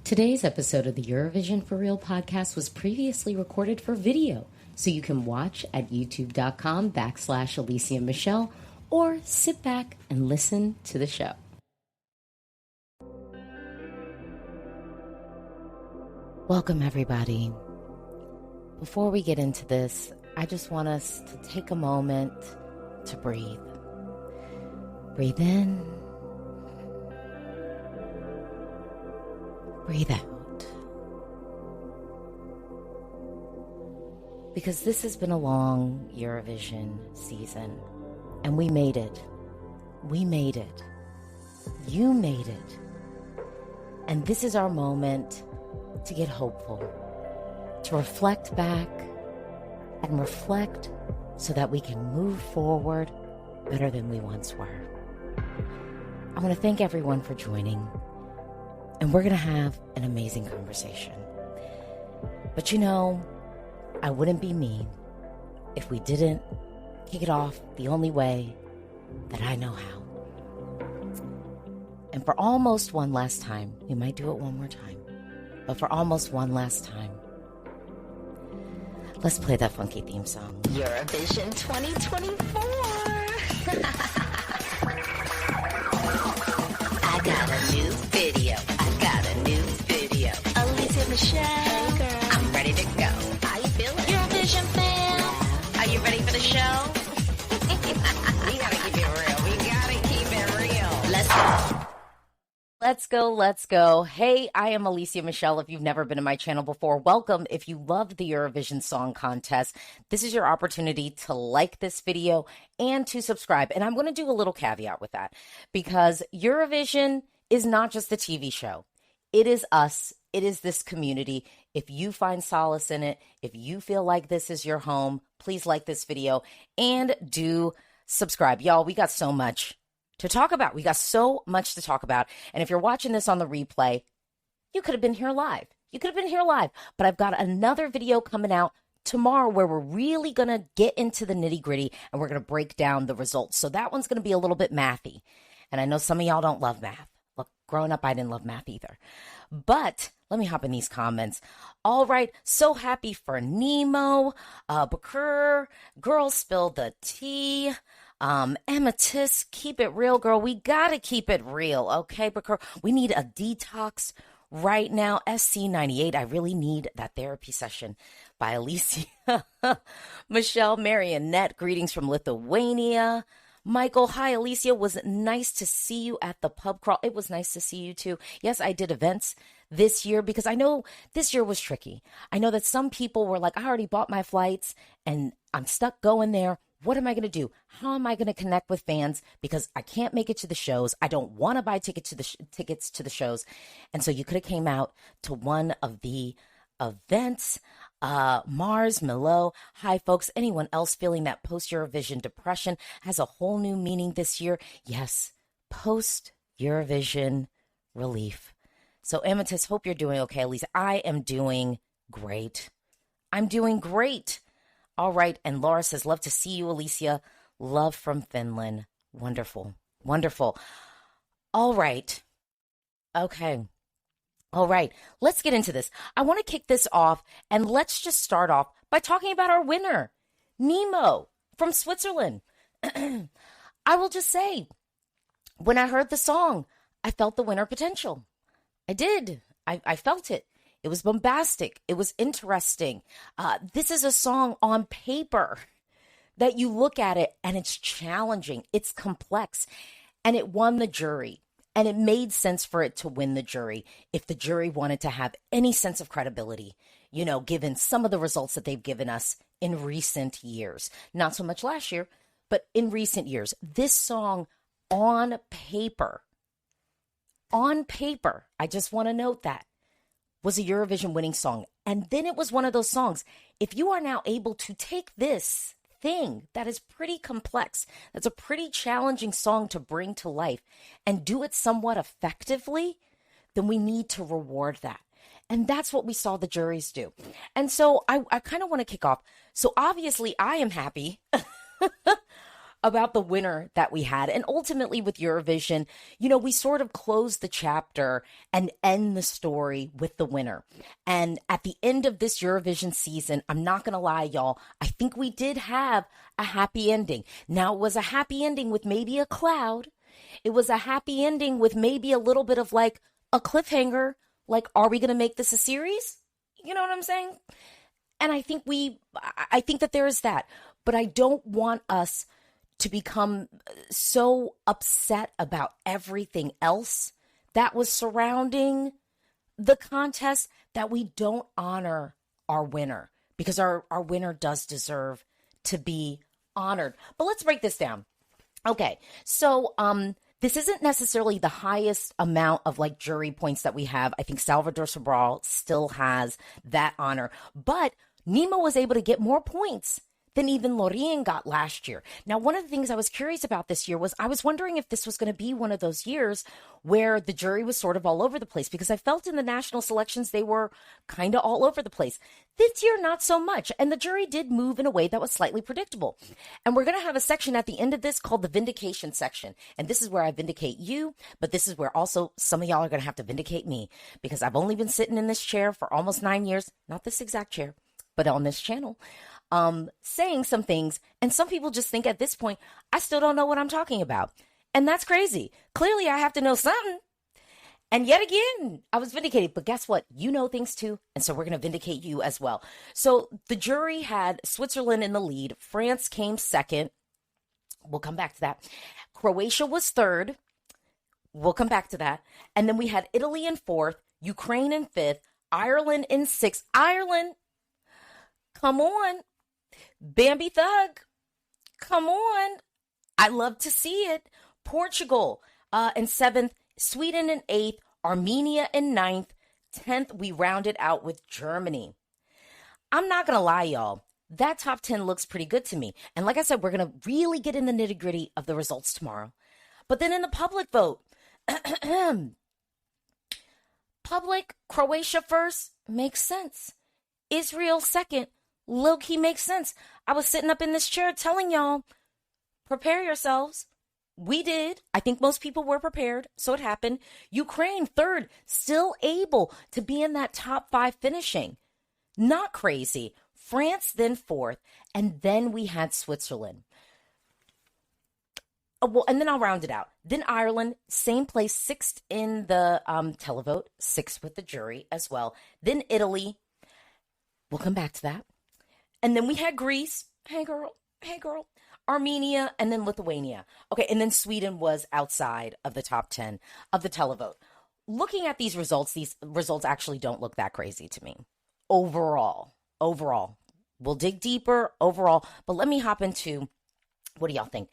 Today's episode of the Eurovision for Real podcast was previously recorded for video, so you can watch at youtube.com/Alesia Michelle or sit back and listen to the show. Welcome, everybody. Before we get into this, I just want us to take a moment to breathe. Breathe in. Breathe out. Because this has been a long Eurovision season, and we made it. We made it. You made it. And this is our moment to get hopeful, to reflect back and reflect so that we can move forward better than we once were. I want to thank everyone for joining. And we're going to have an amazing conversation. But you know, I wouldn't be me if we didn't kick it off the only way that I know how. And for almost one last time, we might do it one more time, but for almost one last time, let's play that funky theme song. Eurovision 2024. I got a new video. Alesia Michelle. Hey girl. I'm ready to go. How you feeling? Eurovision fan. Yeah. Are you ready for the show? We gotta keep it real. We gotta keep it real. Let's go. Let's go, let's go. Hey, I am Alesia Michelle. If you've never been to my channel before, welcome. If you love the Eurovision Song Contest, this is your opportunity to like this video and to subscribe. And I'm going to do a little caveat with that because Eurovision is not just a TV show. It is us. It is this community. If you find solace in it, if you feel like this is your home, please like this video and do subscribe. Y'all, we got so much to talk about. We got so much to talk about. And if you're watching this on the replay, you could have been here live. You could have been here live. But I've got another video coming out tomorrow where we're really going to get into the nitty gritty and we're going to break down the results. So that one's going to be a little bit mathy. And I know some of y'all don't love math. Look, growing up, I didn't love math either. But let me hop in these comments. All right. So happy for Nemo. Bakur. Girl spilled the tea. Amethyst. Keep it real, girl. We got to keep it real. Okay, Bakur. We need a detox right now. SC98. I really need that therapy session by Alesia. Michelle, Marionette. Greetings from Lithuania. Michael, hi, Alesia. Was nice to see you at the pub crawl. It was nice to see you too. Yes, I did events this year because I know this year was tricky. I know that some people were like, I already bought my flights and I'm stuck going there. What am I going to do? How am I going to connect with fans? Because I can't make it to the shows. I don't want to buy tickets to the shows. And so you could have came out to one of the events. Mars, Milo, hi folks. Anyone else feeling that post-Eurovision depression has a whole new meaning this year? Yes, post-Eurovision relief. So Amethyst, hope you're doing okay, Lisa. I am doing great. I'm doing great. All right, and Laura says, love to see you, Alesia. Love from Finland. Wonderful, wonderful. All right. Okay. All right, let's get into this. I want to kick this off, and let's just start off by talking about our winner, Nemo from Switzerland. I will just say, when I heard the song, I felt the winner potential. I did. I felt it. It was bombastic. It was interesting. This is a song on paper that you look at it, and it's challenging. It's complex, and it won the jury. And it made sense for it to win the jury if the jury wanted to have any sense of credibility, you know, given some of the results that they've given us in recent years. Not so much last year, but in recent years. This song on paper, I just want to note that, was a Eurovision winning song. And then it was one of those songs. If you are now able to take this thing that is pretty complex, that's a pretty challenging song to bring to life and do it somewhat effectively, then we need to reward that. And that's what we saw the juries do. And so I kind of want to kick off. So obviously I am happy about the winner that we had. And ultimately with Eurovision, you know, we sort of close the chapter and end the story with the winner. And at the end of this Eurovision season, I'm not going to lie, y'all, I think we did have a happy ending. Now, it was a happy ending with maybe a cloud. It was a happy ending with maybe a little bit of like a cliffhanger. Like, are we going to make this a series? You know what I'm saying? And I think that there is that. But I don't want us to become so upset about everything else that was surrounding the contest that we don't honor our winner, because our winner does deserve to be honored. But let's break this down. Okay, so this isn't necessarily the highest amount of like jury points that we have. I think Salvador Sobral still has that honor, but Nemo was able to get more points than even Lorien got last year. Now, one of the things I was curious about this year was I was wondering if this was going to be one of those years where the jury was sort of all over the place, because I felt in the national selections they were kind of all over the place. This year, not so much. And the jury did move in a way that was slightly predictable. And we're going to have a section at the end of this called the vindication section. And this is where I vindicate you, but this is where also some of y'all are going to have to vindicate me, because I've only been sitting in this chair for almost 9 years, not this exact chair, but on this channel, saying some things. And some people just think at this point, I still don't know what I'm talking about. And that's crazy. Clearly, I have to know something. And yet again, I was vindicated. But guess what? You know things too. And so we're going to vindicate you as well. So the jury had Switzerland in the lead. France came second. We'll come back to that. Croatia was third. We'll come back to that. And then we had Italy in fourth, Ukraine in fifth, Ireland in sixth. Ireland, come on. Bambi Thug, come on. I love to see it. Portugal in seventh, Sweden in eighth, Armenia in ninth, 10th. We rounded out with Germany. I'm not going to lie, y'all. That top 10 looks pretty good to me. And like I said, we're going to really get in the nitty gritty of the results tomorrow. But then in the public vote, public, Croatia first, makes sense. Israel second, low-key makes sense. I was sitting up in this chair telling y'all, prepare yourselves. We did. I think most people were prepared, so it happened. Ukraine, third, still able to be in that top 5 finishing. Not crazy. France, then fourth, and then we had Switzerland. Oh, well, and then I'll round it out. Then Ireland, same place, sixth in the televote, sixth with the jury as well. Then Italy. We'll come back to that. And then we had Greece. Hey, girl. Armenia, and then Lithuania. Okay, and then Sweden was outside of the top 10 of the televote. Looking at these results actually don't look that crazy to me. Overall. We'll dig deeper overall, but let me hop into, what do y'all think?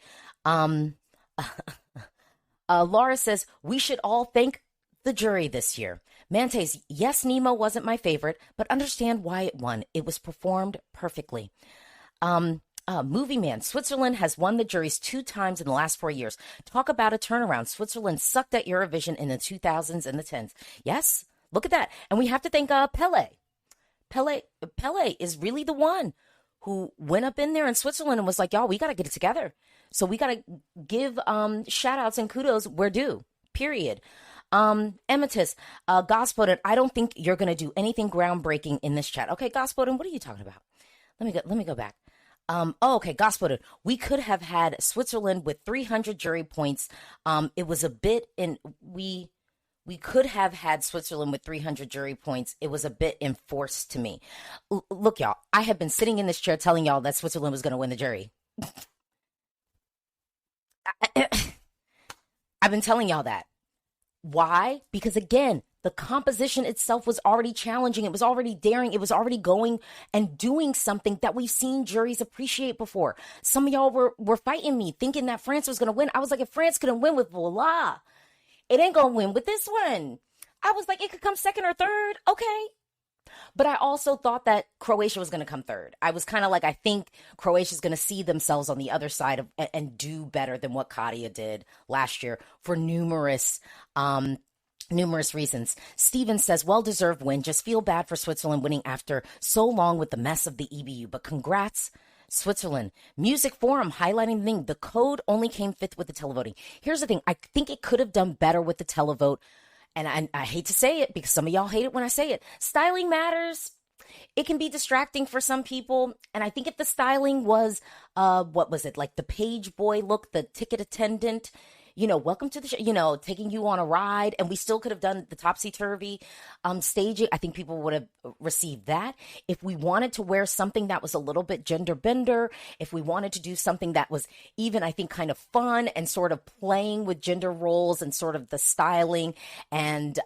Laura says, we should all thank the jury this year. Mantes, yes, Nemo wasn't my favorite, but understand why it won. It was performed perfectly. Movie Man, Switzerland has won the juries 2 times in the last 4 years. Talk about a turnaround. Switzerland sucked at Eurovision in the 2000s and the 10s. Yes, look at that. And we have to thank Pele. Pele is really the one who went up in there in Switzerland and was like, y'all, we got to get it together. So we got to give shout outs and kudos where due, period. Emitus, Gospodin, I don't think you're going to do anything groundbreaking in this chat. Okay, Gospodin, what are you talking about? Let me go back. Okay, Gospodin, we could have had Switzerland with 300 jury points. It was a bit we could have had Switzerland with 300 jury points. It was a bit enforced to me. Look, y'all, I have been sitting in this chair telling y'all that Switzerland was going to win the jury. I've been telling y'all that. Why? Because again, the composition itself was already challenging. It was already daring. It was already going and doing something that we've seen juries appreciate before. Some of y'all were fighting me, thinking that France was going to win. I was like, if France couldn't win with Voila, it ain't going to win with this one. I was like, it could come second or third. Okay. But I also thought that Croatia was going to come third. I was kind of like, I think Croatia's going to see themselves on the other side of and do better than what Katia did last year for numerous reasons. Steven says, well-deserved win. Just feel bad for Switzerland winning after so long with the mess of the EBU. But congrats Switzerland, Music Forum highlighting the thing. The code only came fifth with the televoting. Here's the thing. I think it could have done better with the televote. And I hate to say it because some of y'all hate it when I say it. Styling matters. It can be distracting for some people. And I think if the styling was, what was it? Like the page boy look, the ticket attendant, welcome to the show, taking you on a ride. And we still could have done the topsy-turvy staging. I think people would have received that. If we wanted to wear something that was a little bit gender bender, if we wanted to do something that was even, I think, kind of fun and sort of playing with gender roles and sort of the styling and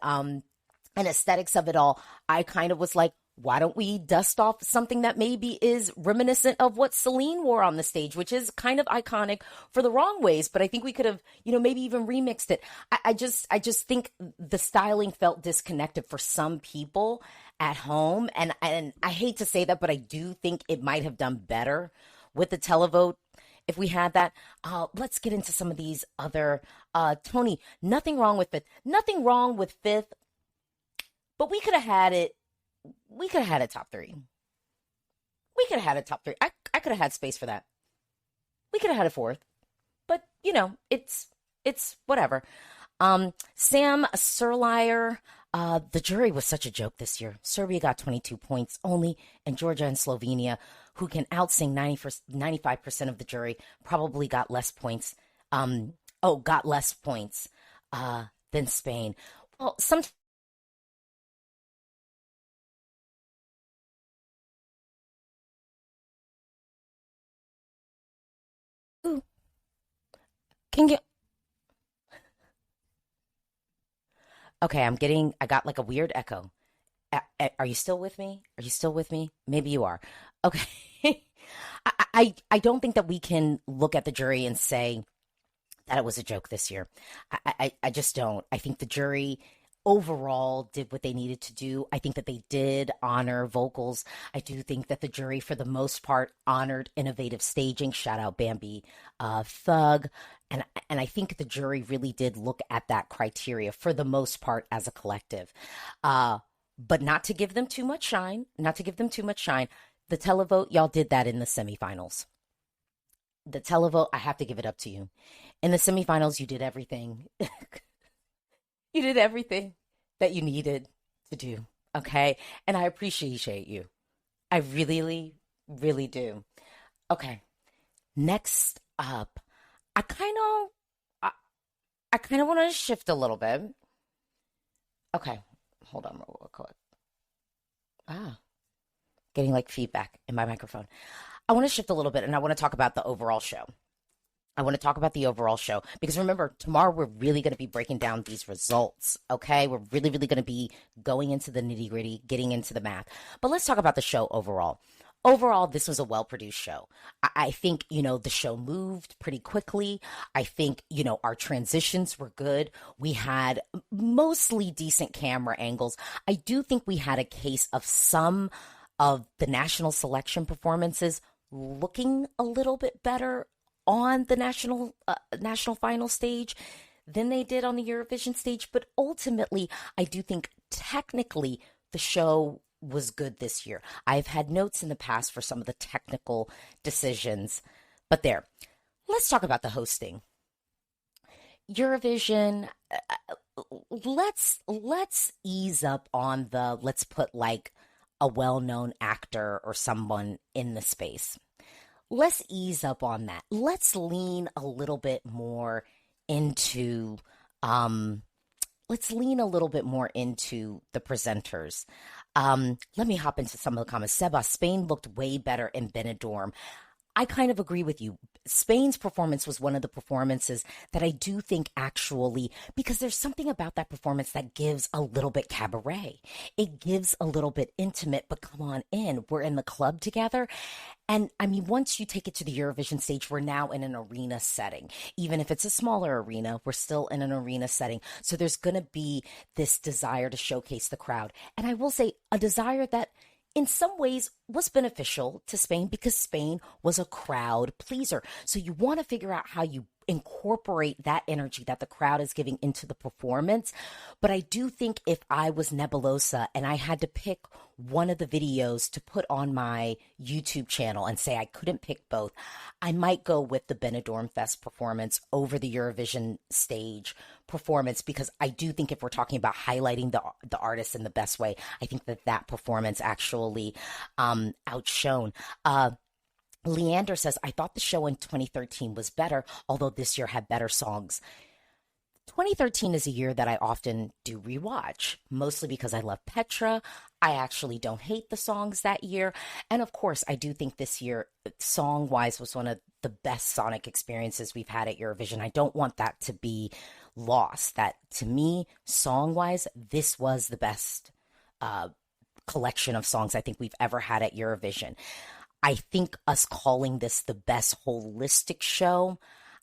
aesthetics of it all, I kind of was like, why don't we dust off something that maybe is reminiscent of what Celine wore on the stage, which is kind of iconic for the wrong ways, but I think we could have, maybe even remixed it. I just think the styling felt disconnected for some people at home. And I hate to say that, but I do think it might have done better with the televote if we had that. Let's get into some of these other, Tony, nothing wrong with fifth, but we could have had it. We could have had a top three. We could have had a top three. I could have had space for that. We could have had a fourth. But, it's whatever. Sam Surlier, the jury was such a joke this year. Serbia got 22 points only, and Georgia and Slovenia, who can outsing 95% of the jury, probably got less points. Got less points than Spain. Well, sometimes. Can you? Okay, I got like a weird echo. Are you still with me? Are you still with me? Maybe you are. Okay. I don't think that we can look at the jury and say that it was a joke this year. I just don't. I think the jury overall did what they needed to do. I think that they did honor vocals. I do think that the jury, for the most part, honored innovative staging. Shout out Bambi Thug. And I think the jury really did look at that criteria for the most part as a collective. But not to give them too much shine, the televote, y'all did that in the semifinals. The televote, I have to give it up to you. In the semifinals, you did everything. You did everything that you needed to do, okay? And I appreciate you. I really, really do. Okay, next up, I kind of want to shift a little bit. Okay, hold on real quick. Getting like feedback in my microphone. I want to shift a little bit and I want to talk about the overall show. Because remember, tomorrow we're really going to be breaking down these results, okay? We're really, really going to be going into the nitty gritty, getting into the math. But let's talk about the show overall. Overall, this was a well-produced show. I think, the show moved pretty quickly. I think, our transitions were good. We had mostly decent camera angles. I do think we had a case of some of the national selection performances looking a little bit better on the national final stage than they did on the Eurovision stage. But ultimately, I do think technically the show was good this year. I've had notes in the past for some of the technical decisions, but there. Let's talk about the hosting. Eurovision, let's ease up on let's put like a well-known actor or someone in the space. Let's ease up on that. Let's lean a little bit more into the presenters. Let me hop into some of the comments. Seba, Spain looked way better in Benidorm. I kind of agree with you. Spain's performance was one of the performances that I do think actually, because there's something about that performance that gives a little bit cabaret. It gives a little bit intimate, but come on in. We're in the club together. And I mean, once you take it to the Eurovision stage, we're now in an arena setting. Even if it's a smaller arena, we're still in an arena setting. So there's going to be this desire to showcase the crowd. And I will say a desire that in some ways was beneficial to Spain because Spain was a crowd pleaser. So you want to figure out how you incorporate that energy that the crowd is giving into the performance. But I do think if I was Nebulosa and I had to pick one of the videos to put on my YouTube channel and say I couldn't pick both, I might go with the Benidorm Fest performance over the Eurovision stage performance, because I do think if we're talking about highlighting the artists in the best way, I think that performance actually outshone. Leander says, I thought the show in 2013 was better, although this year had better songs. 2013 is a year that I often do rewatch, mostly because I love Petra. I actually don't hate the songs that year. And of course, I do think this year, song-wise, was one of the best sonic experiences we've had at Eurovision. I don't want that to be lost. That, to me, song-wise, this was the best collection of songs I think we've ever had at Eurovision. I think us calling this the best holistic show,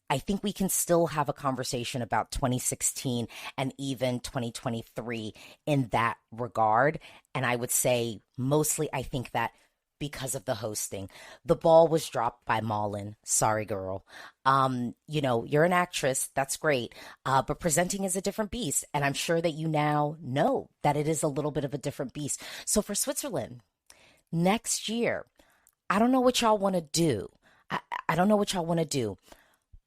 I think we can still have a conversation about 2016 and even 2023 in that regard. And I would say mostly I think that because of the hosting, the ball was dropped by Malin. Sorry, girl. You're an actress. That's great. But presenting is a different beast. And I'm sure that you now know that it is a little bit of a different beast. So for Switzerland, next year, I don't know what y'all want to do. I don't know what y'all want to do,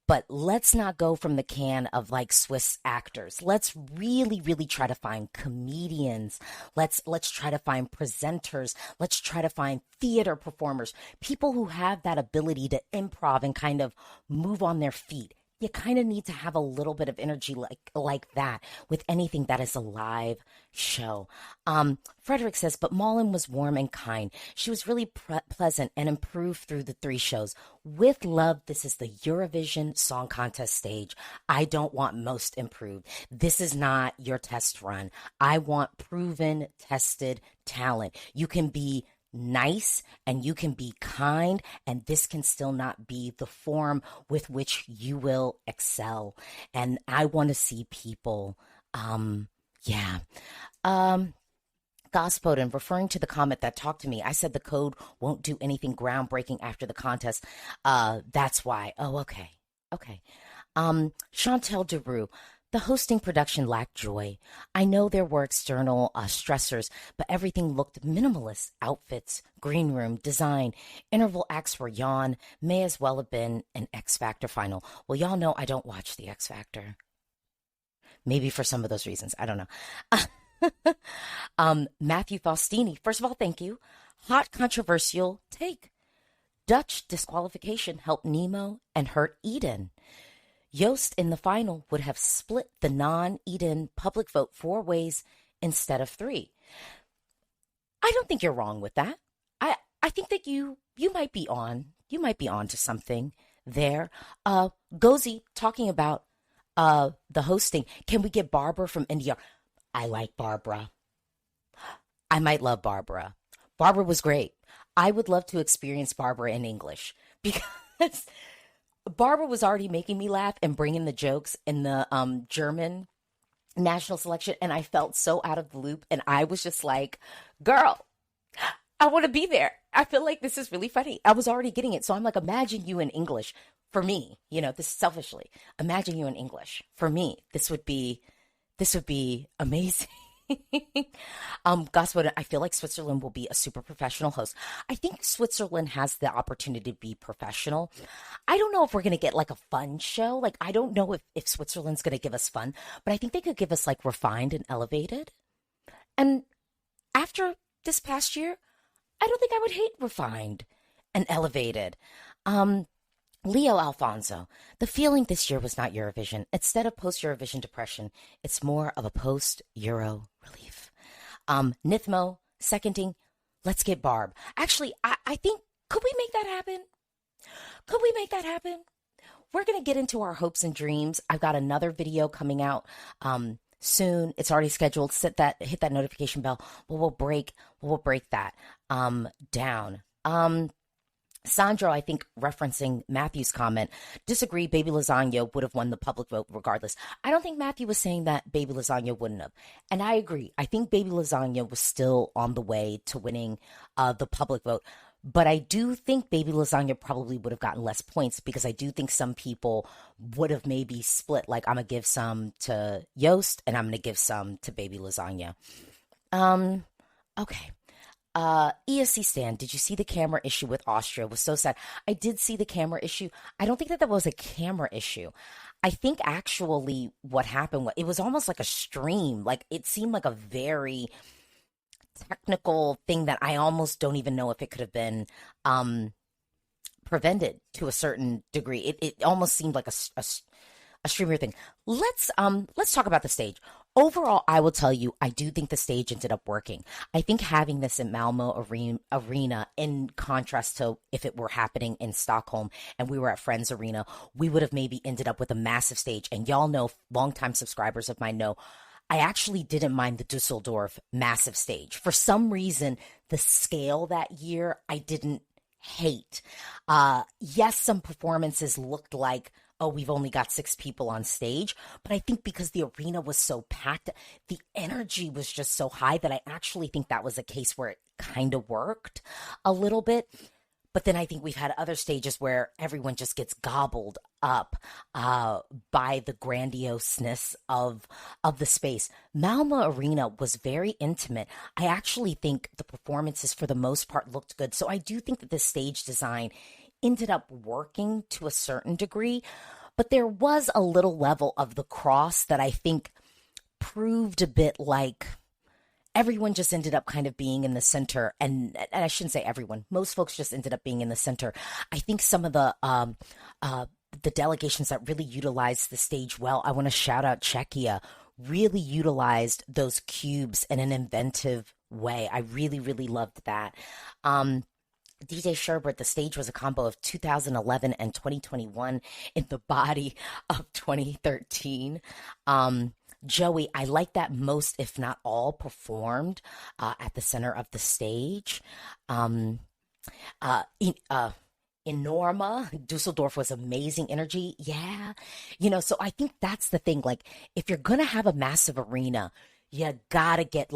but let's not go from the can of like Swiss actors. Let's really, really try to find comedians. Let's try to find presenters. Let's try to find theater performers, people who have that ability to improv and kind of move on their feet. You kind of need to have a little bit of energy like that with anything that is a live show. Frederick says, but Malin was warm and kind. She was really pleasant and improved through the 3 shows. With love, this is the Eurovision Song Contest stage. I don't want most improved. This is not your test run. I want proven, tested talent. You can be nice and you can be kind, and this can still not be the form with which you will excel. And I want to see people, Gospodin, referring to the comment that talked to me, I said the code won't do anything groundbreaking after the contest. That's why. Oh, okay. Chantel Deroux, the hosting production lacked joy. I know there were external stressors, but everything looked minimalist. Outfits, green room, design, interval acts were yawn. May as well have been an X Factor final. Well, y'all know I don't watch the X Factor. Maybe for some of those reasons. I don't know. Matthew Faustini, first of all, thank you. Hot controversial take. Dutch disqualification helped Nemo and hurt Eden. Joost in the final would have split the non-Eden public vote 4 ways instead of 3. I don't think you're wrong with that. I think that you might be on. You might be on to something there. Gozi talking about the hosting. Can we get Barbara from India? I like Barbara. I might love Barbara. Barbara was great. I would love to experience Barbara in English, because Barbara was already making me laugh and bringing the jokes in the German national selection, and I felt so out of the loop, and I was just like, girl, I want to be there. I feel like this is really funny. I was already getting it, so I'm like, imagine you in English. For me, this selfishly, imagine you in English. For me, this would be amazing. Gospel, I feel like Switzerland will be a super professional host. I think Switzerland has the opportunity to be professional. I don't know if we're going to get like a fun show. Like, I don't know if Switzerland's going to give us fun, but I think they could give us like refined and elevated. And after this past year, I don't think I would hate refined and elevated. Leo Alfonso, the feeling this year was not Eurovision. Instead of post-Eurovision depression, it's more of a post-Euro relief. Nithmo, seconding, let's get Barb. Actually, I think, could we make that happen? Could we make that happen? We're going to get into our hopes and dreams. I've got another video coming out soon. It's already scheduled. Hit that notification bell. We'll break that down. Sandro, I think, referencing Matthew's comment, disagree, Baby Lasagna would have won the public vote regardless. I don't think Matthew was saying that Baby Lasagna wouldn't have. And I agree. I think Baby Lasagna was still on the way to winning the public vote. But I do think Baby Lasagna probably would have gotten less points because I do think some people would have maybe split. Like, I'm going to give some to Yost and I'm going to give some to Baby Lasagna. Um, okay. ESC Stan, did you see the camera issue with Austria? It was so sad. I did see the camera issue. I don't think that that was a camera issue. I think actually what happened was it was almost like a stream. Like it seemed like a very technical thing that I almost don't even know if it could have been um prevented to a certain degree. It almost seemed like a streamer thing. Let's talk about the stage. Overall, I will tell you, I do think the stage ended up working. I think having this in Arena, in contrast to if it were happening in Stockholm and we were at Friends Arena, we would have maybe ended up with a massive stage. And y'all know, longtime subscribers of mine know, I actually didn't mind the Dusseldorf massive stage. For some reason, the scale that year, I didn't hate. Yes, some performances looked like, oh, we've only got 6 people on stage. But I think because the arena was so packed, the energy was just so high that I actually think that was a case where it kind of worked a little bit. But then I think we've had other stages where everyone just gets gobbled up by the grandioseness of the space. Malmö Arena was very intimate. I actually think the performances for the most part looked good. So I do think that the stage design ended up working to a certain degree, but there was a little level of the cross that I think proved a bit like everyone just ended up kind of being in the center. And I shouldn't say everyone, most folks just ended up being in the center. I think some of the delegations that really utilized the stage well, I want to shout out Czechia, really utilized those cubes in an inventive way. I really, really loved that. DJ Sherbert, the stage was a combo of 2011 and 2021 in the body of 2013. Joey, I like that most, if not all, performed at the center of the stage. In Norma, Dusseldorf was amazing energy. Yeah. So I think that's the thing. Like, if you're going to have a massive arena, you gotta get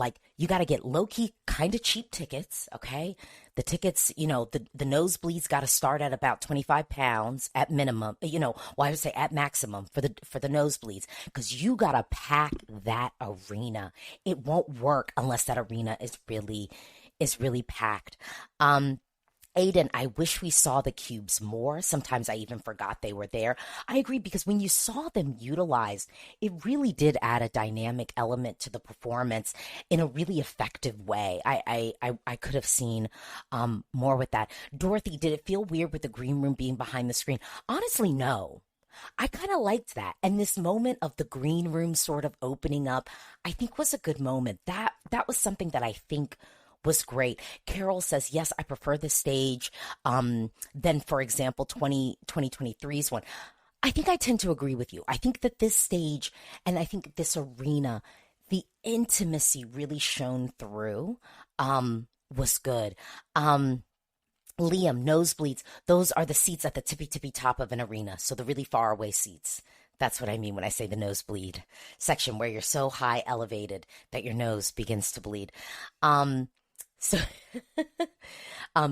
low key kind of cheap tickets. Okay. The tickets, the nosebleeds got to start at about 25 pounds at minimum, I would say at maximum for the nosebleeds, because you got to pack that arena. It won't work unless that arena is really packed. Aiden, I wish we saw the cubes more. Sometimes I even forgot they were there. I agree, because when you saw them utilized, it really did add a dynamic element to the performance in a really effective way. I could have seen more with that. Dorothy, did it feel weird with the green room being behind the screen? Honestly, no. I kind of liked that. And this moment of the green room sort of opening up, I think was a good moment. That was something that I think was great. Carol says, yes, I prefer the stage than, for example, 2023's one. I think I tend to agree with you. I think that this stage and I think this arena, the intimacy really shone through, was good. Liam, nosebleeds, those are the seats at the tippy top of an arena. So the really far away seats. That's what I mean when I say the nosebleed section, where you're so high elevated that your nose begins to bleed. So,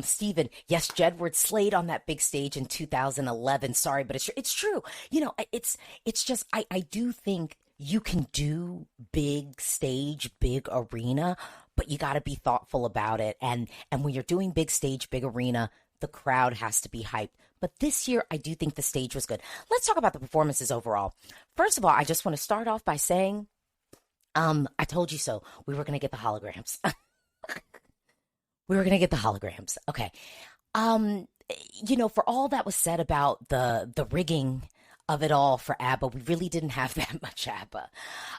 Stephen, yes, Jedward slayed on that big stage in 2011. Sorry, but it's true. It's just, I do think you can do big stage, big arena, but you got to be thoughtful about it. And when you're doing big stage, big arena, the crowd has to be hyped. But this year, I do think the stage was good. Let's talk about the performances overall. First of all, I just want to start off by saying, I told you so. We were going to get the holograms. We were going to get the holograms. Okay. For all that was said about the rigging of it all for ABBA, we really didn't have that much ABBA.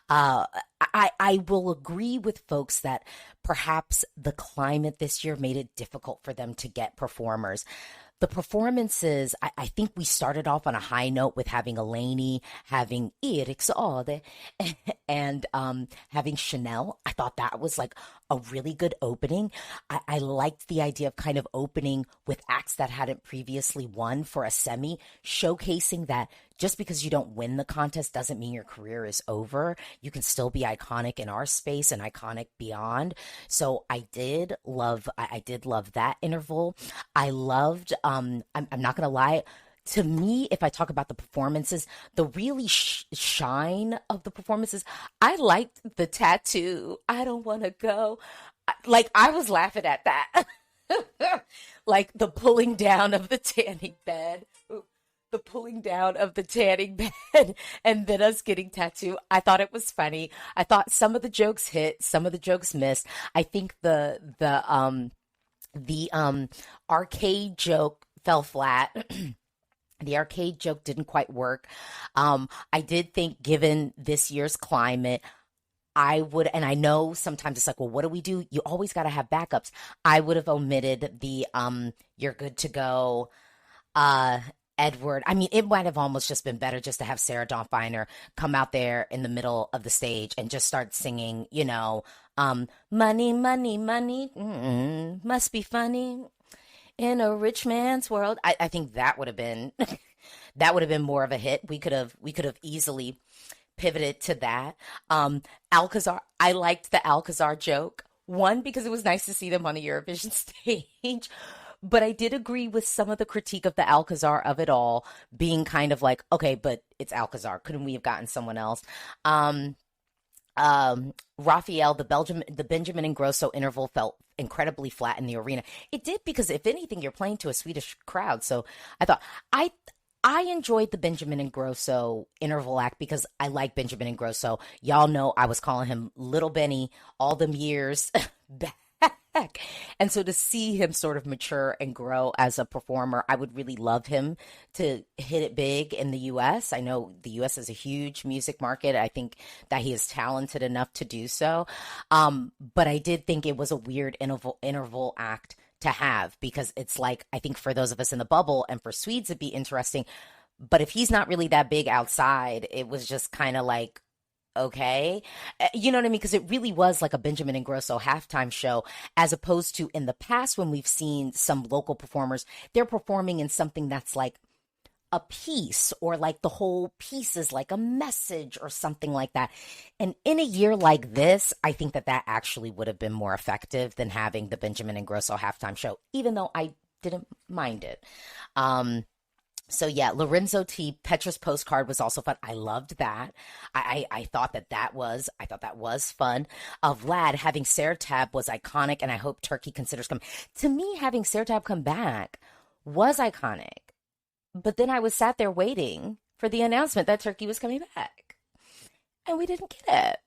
I will agree with folks that perhaps the climate this year made it difficult for them to get performers. The performances, I think we started off on a high note with having Eleni, having Eriksade, and having Chanel. I thought that was like a really good opening. I liked the idea of kind of opening with acts that hadn't previously won for a semi, showcasing that just because you don't win the contest doesn't mean your career is over. You can still be iconic in our space and iconic beyond. So I did love that interval. I loved, I'm not gonna lie, to me, if I talk about the performances, the really shine of the performances, I liked the tattoo. I don't want to go. Like, I was laughing at that. Like the pulling down of the tanning bed. The pulling down of the tanning bed and then us getting tattooed. I thought it was funny. I thought some of the jokes hit, some of the jokes missed. I think the arcade joke fell flat. The arcade joke didn't quite work. I did think, given this year's climate, I would, and I know sometimes it's like, well, what do we do? You always got to have backups. I would have omitted the "you're good to go," Edward. I mean, it might have almost just been better just to have Sarah Dawn Finer come out there in the middle of the stage and just start singing, money, money, money, must be funny in a rich man's world. I think that would have been that would have been more of a hit. We could have easily pivoted to that. Alcazar, I liked the Alcazar joke. One, because it was nice to see them on the Eurovision stage. But I did agree with some of the critique of the Alcazar of it all being kind of like, okay, but it's Alcazar. Couldn't we have gotten someone else? Raphael, the Benjamin Ingrosso interval felt incredibly flat in the arena. It did, because if anything, you're playing to a Swedish crowd. So I thought I enjoyed the Benjamin Ingrosso interval act because I like Benjamin Ingrosso. Y'all know I was calling him Little Benny all them years back. And so to see him sort of mature and grow as a performer, I would really love him to hit it big in the US. I know the US is a huge music market. I think that he is talented enough to do so. But I did think it was a weird interval act to have, because it's like, I think for those of us in the bubble and for Swedes, it'd be interesting. But if he's not really that big outside, it was just kind of like, okay. You know what I mean? Because it really was like a Benjamin Ingrosso halftime show, as opposed to in the past when we've seen some local performers, they're performing in something that's like a piece, or like the whole piece is like a message or something like that. And in a year like this, I think that actually would have been more effective than having the Benjamin Ingrosso halftime show, even though I didn't mind it. So yeah, Lorenzo T. Petra's postcard was also fun. I loved that. I thought that was fun. Vlad having Sertab was iconic, and I hope Turkey considers coming. To me, having Sertab come back was iconic. But then I was sat there waiting for the announcement that Turkey was coming back, and we didn't get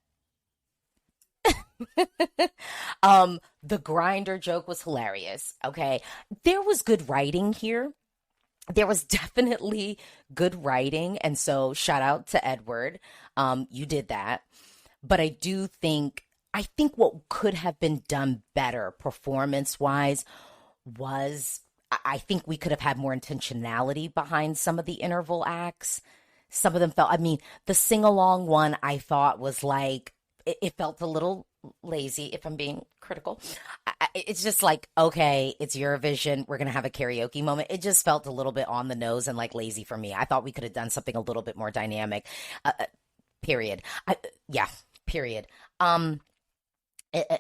it. The grinder joke was hilarious. Okay, there was good writing here. There was definitely good writing. And so shout out to Edward. You did that. But I think what could have been done better performance wise was, I think we could have had more intentionality behind some of the interval acts. Some of them felt, I mean, the sing along one I thought was like, it felt a little lazy, if I'm being critical. It's just like, okay, it's Eurovision, we're gonna have a karaoke moment. It just felt a little bit on the nose and like lazy for me. I thought we could have done something a little bit more dynamic. Period. Period.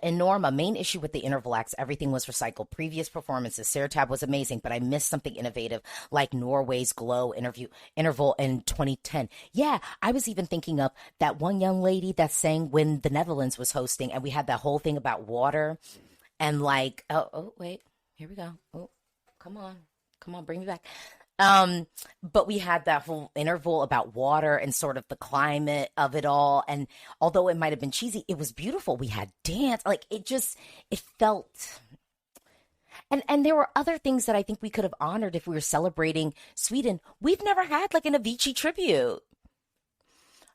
And Norma, main issue with the interval acts, everything was recycled. Previous performances, Sertab was amazing, but I missed something innovative, like Norway's Glow interval in 2010. Yeah, I was even thinking of that one young lady that sang when the Netherlands was hosting, and we had that whole thing about water, and like, wait, here we go. Oh, come on, bring me back. But we had that whole interval about water and sort of the climate of it all. And although it might have been cheesy, it was beautiful. We had dance, like it felt, and there were other things that I think we could have honored if we were celebrating Sweden. We've never had like an Avicii tribute.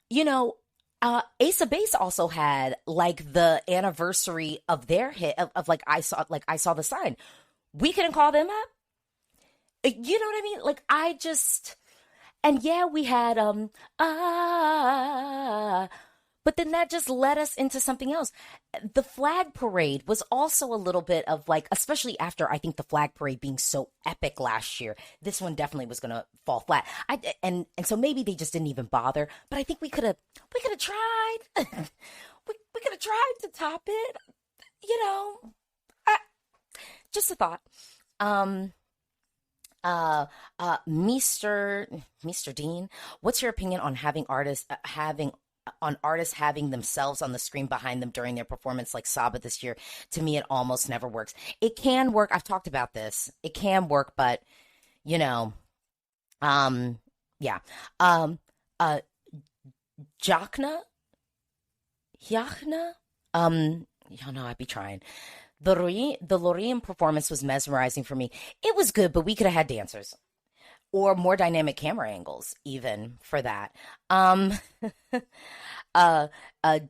Ace of Base also had like the anniversary of their hit of like I saw the sign. We couldn't call them up. You know what I mean? Like and yeah, we had, but But then that just led us into something else. The flag parade was also a little bit of like, especially after I think the flag parade being so epic last year, this one definitely was going to fall flat. And so maybe they just didn't even bother. But I think we could have tried. we could have tried to top it. You know, just a thought. Mr. Dean, what's your opinion on having artists having themselves on the screen behind them during their performance like Saba this year? To me, it almost never works. It can work. I've talked about this. It can work, but you know, yeah. Jachna, y'all know I'd be trying. The Loreen performance was mesmerizing for me. It was good, but we could have had dancers or more dynamic camera angles, even for that.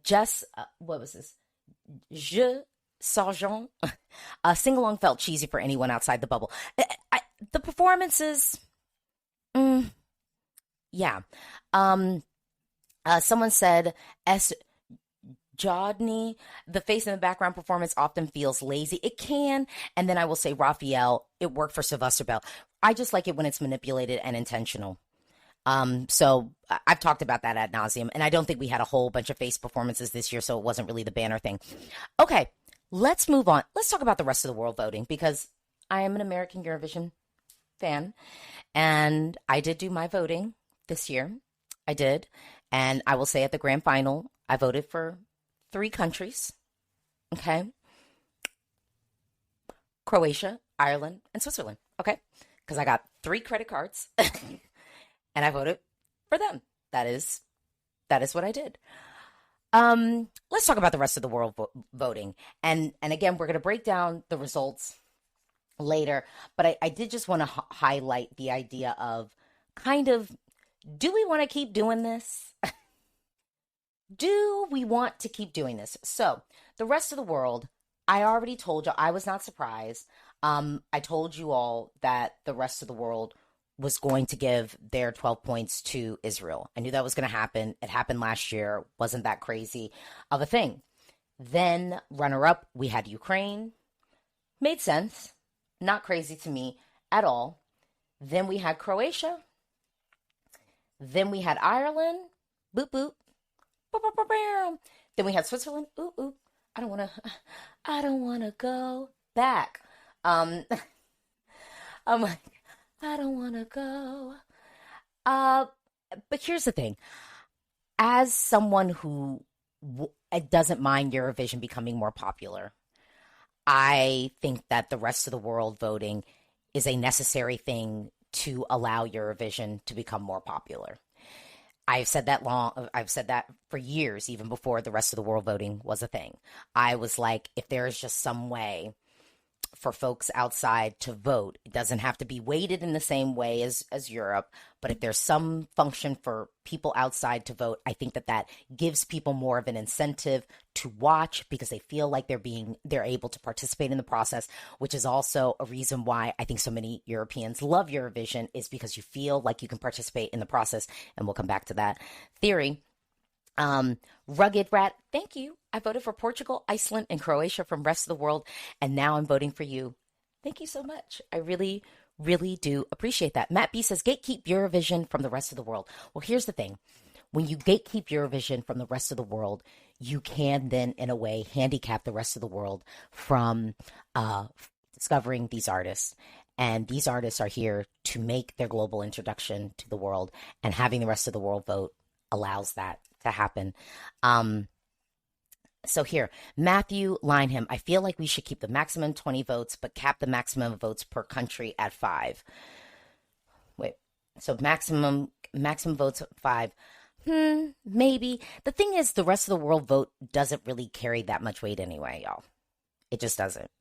Jess, what was this? Je Sargent. Sing along felt cheesy for anyone outside the bubble. The performances, yeah. Someone said Jodney, the face in the background performance often feels lazy. It can. And then I will say Raphael, it worked for Sylvester Bell. I just like it when it's manipulated and intentional. So I've talked about that ad nauseum, and I don't think we had a whole bunch of face performances this year, so it wasn't really the banner thing. Okay, let's move on. Let's talk about the rest of the world voting, because I am an American Eurovision fan, and I did do my voting this year. I did. And I will say at the grand final, I voted for 3 countries, okay? Croatia, Ireland, and Switzerland, okay? Because I got 3 credit cards, and I voted for them. That is what I did. Let's talk about the rest of the world voting. And again, we're going to break down the results later, but I did just want to highlight the idea of kind of, do we want to keep doing this? Do we want to keep doing this? So the rest of the world, I already told you, I was not surprised. I told you all that the rest of the world was going to give their 12 points to Israel. I knew that was going to happen. It happened last year. Wasn't that crazy of a thing. Then runner-up, we had Ukraine. Made sense. Not crazy to me at all. Then we had Croatia. Then we had Ireland. Boop, boop. Then we had Switzerland. Ooh, ooh. I don't want to go back. I'm like, I don't want to go. But here's the thing. As someone who doesn't mind Eurovision becoming more popular, I think that the rest of the world voting is a necessary thing to allow Eurovision to become more popular. I've said that for years, even before the rest of the world voting was a thing. I was like, if there is just some way for folks outside to vote, it doesn't have to be weighted in the same way as Europe, but if there's some function for people outside to vote, I think that gives people more of an incentive to watch, because they feel like they're able to participate in the process, which is also a reason why I think so many Europeans love Eurovision, is because you feel like you can participate in the process. And we'll come back to that theory. Rugged Rat, thank you. I voted for Portugal, Iceland, and Croatia from rest of the world, and now I'm voting for you. Thank you so much. I really, really do appreciate that. Matt B says, gatekeep Eurovision from the rest of the world. Well, here's the thing. When you gatekeep Eurovision from the rest of the world, you can then, in a way, handicap the rest of the world from discovering these artists. And these artists are here to make their global introduction to the world, and having the rest of the world vote allows that to happen. So here, Matthew Lineham, I feel like we should keep the maximum 20 votes, but cap the maximum votes per country at 5. Wait, so maximum votes at 5. Maybe. The thing is, the rest of the world vote doesn't really carry that much weight anyway, y'all. It just doesn't.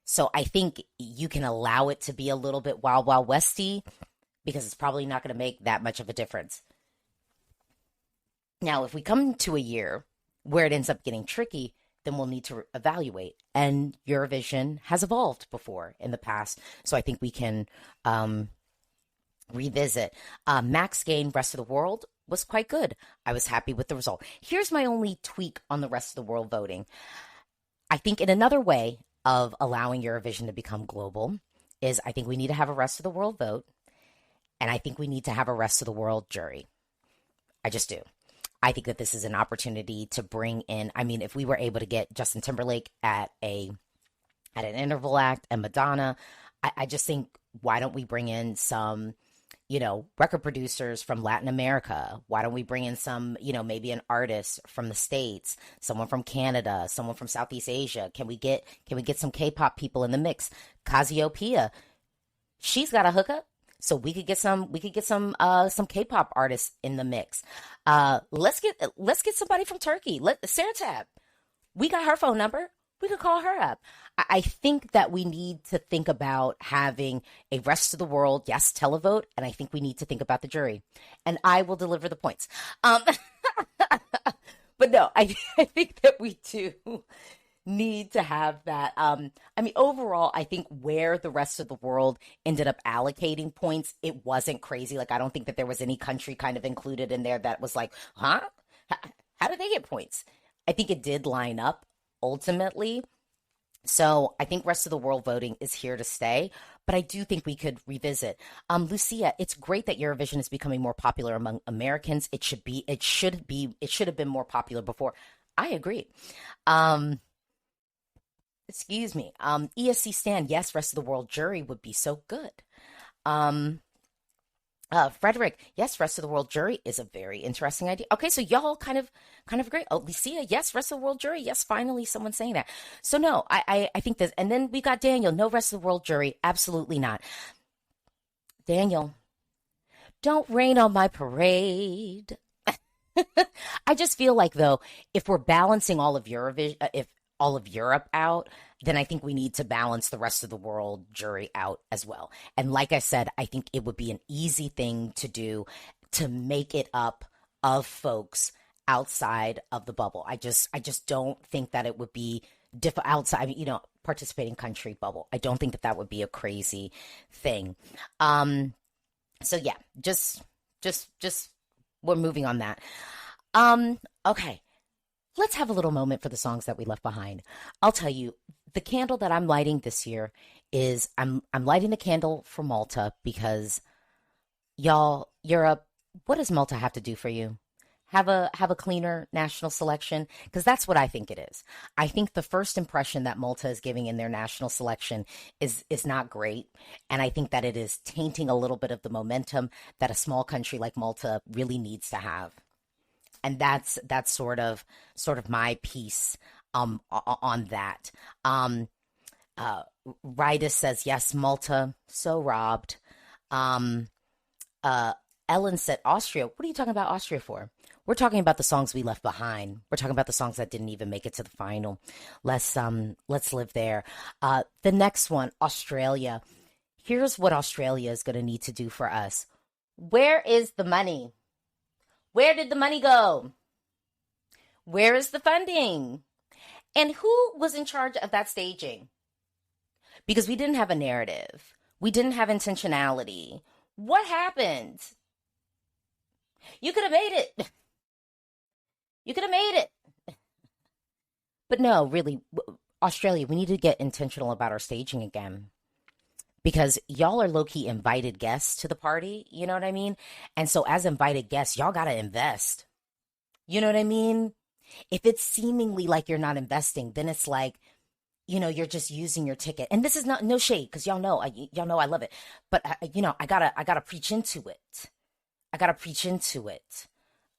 So I think you can allow it to be a little bit Wild Wild Westy, because it's probably not going to make that much of a difference. Now, if we come to a year where it ends up getting tricky, then we'll need to evaluate. And Eurovision has evolved before in the past, so I think we can revisit. Max Gain, rest of the world. was quite good. I was happy with the result. Here's my only tweak on the rest of the world voting. I think in another way of allowing Eurovision to become global is I think we need to have a rest of the world vote, and I think we need to have a rest of the world jury. I just do. I think that this is an opportunity to bring in, I mean, if we were able to get Justin Timberlake at an interval act and Madonna, I just think, why don't we bring in some, record producers from Latin America? Why don't we bring in some, maybe an artist from the States, someone from Canada, someone from Southeast Asia? Can we get some K-pop people in the mix? Cassiopeia, she's got a hookup. So we could get some K-pop artists in the mix. Let's get somebody from Turkey. Sarah Tab, we got her phone number. We could call her up. I think that we need to think about having a rest of the world, yes, televote, and I think we need to think about the jury. And I will deliver the points. But no, I think that we do need to have that. Overall, I think where the rest of the world ended up allocating points, it wasn't crazy. Like, I don't think that there was any country kind of included in there that was like, huh? How did they get points? I think it did line up ultimately. So I think rest of the world voting is here to stay, but I do think we could revisit. Lucia, it's great that Eurovision is becoming more popular among Americans. It should have been more popular before. I agree. Excuse me. ESC stand, yes, rest of the world jury would be so good. Frederick, yes, rest of the world jury is a very interesting idea. Okay, so y'all kind of agree. Oh, Lucia, yes, rest of the world jury. Yes, finally someone's saying that. So no, I think this, and then we got Daniel, no rest of the world jury. Absolutely not. Daniel, don't rain on my parade. I just feel like, though, if we're balancing all of Eurovision, if all of Europe out, then I think we need to balance the rest of the world jury out as well. And like I said, I think it would be an easy thing to do to make it up of folks outside of the bubble. I just don't think that it would be outside, participating country bubble. I don't think that would be a crazy thing. So yeah, just we're moving on that. Okay. Let's have a little moment for the songs that we left behind. I'll tell you, the candle that I'm lighting this year is I'm lighting the candle for Malta because, y'all, Europe, what does Malta have to do for you? Have a cleaner national selection? Because that's what I think it is. I think the first impression that Malta is giving in their national selection is not great. And I think that it is tainting a little bit of the momentum that a small country like Malta really needs to have. And that's sort of my piece on that. Rydas says, yes, Malta, so robbed. Ellen said, Austria. What are you talking about Austria for? We're talking about the songs we left behind. We're talking about the songs that didn't even make it to the final. Let's live there. The next one, Australia. Here's what Australia is going to need to do for us. Where is the money? Where did the money go? Where is the funding? And who was in charge of that staging? Because we didn't have a narrative. We didn't have intentionality. What happened? You could have made it. You could have made it. But no, really, Australia, we need to get intentional about our staging again. Because y'all are low-key invited guests to the party, you know what I mean? And so as invited guests, y'all got to invest. You know what I mean? If it's seemingly like you're not investing, then it's like, you're just using your ticket. And this is no shade, because y'all know I love it. But, I gotta preach into it. I got to preach into it.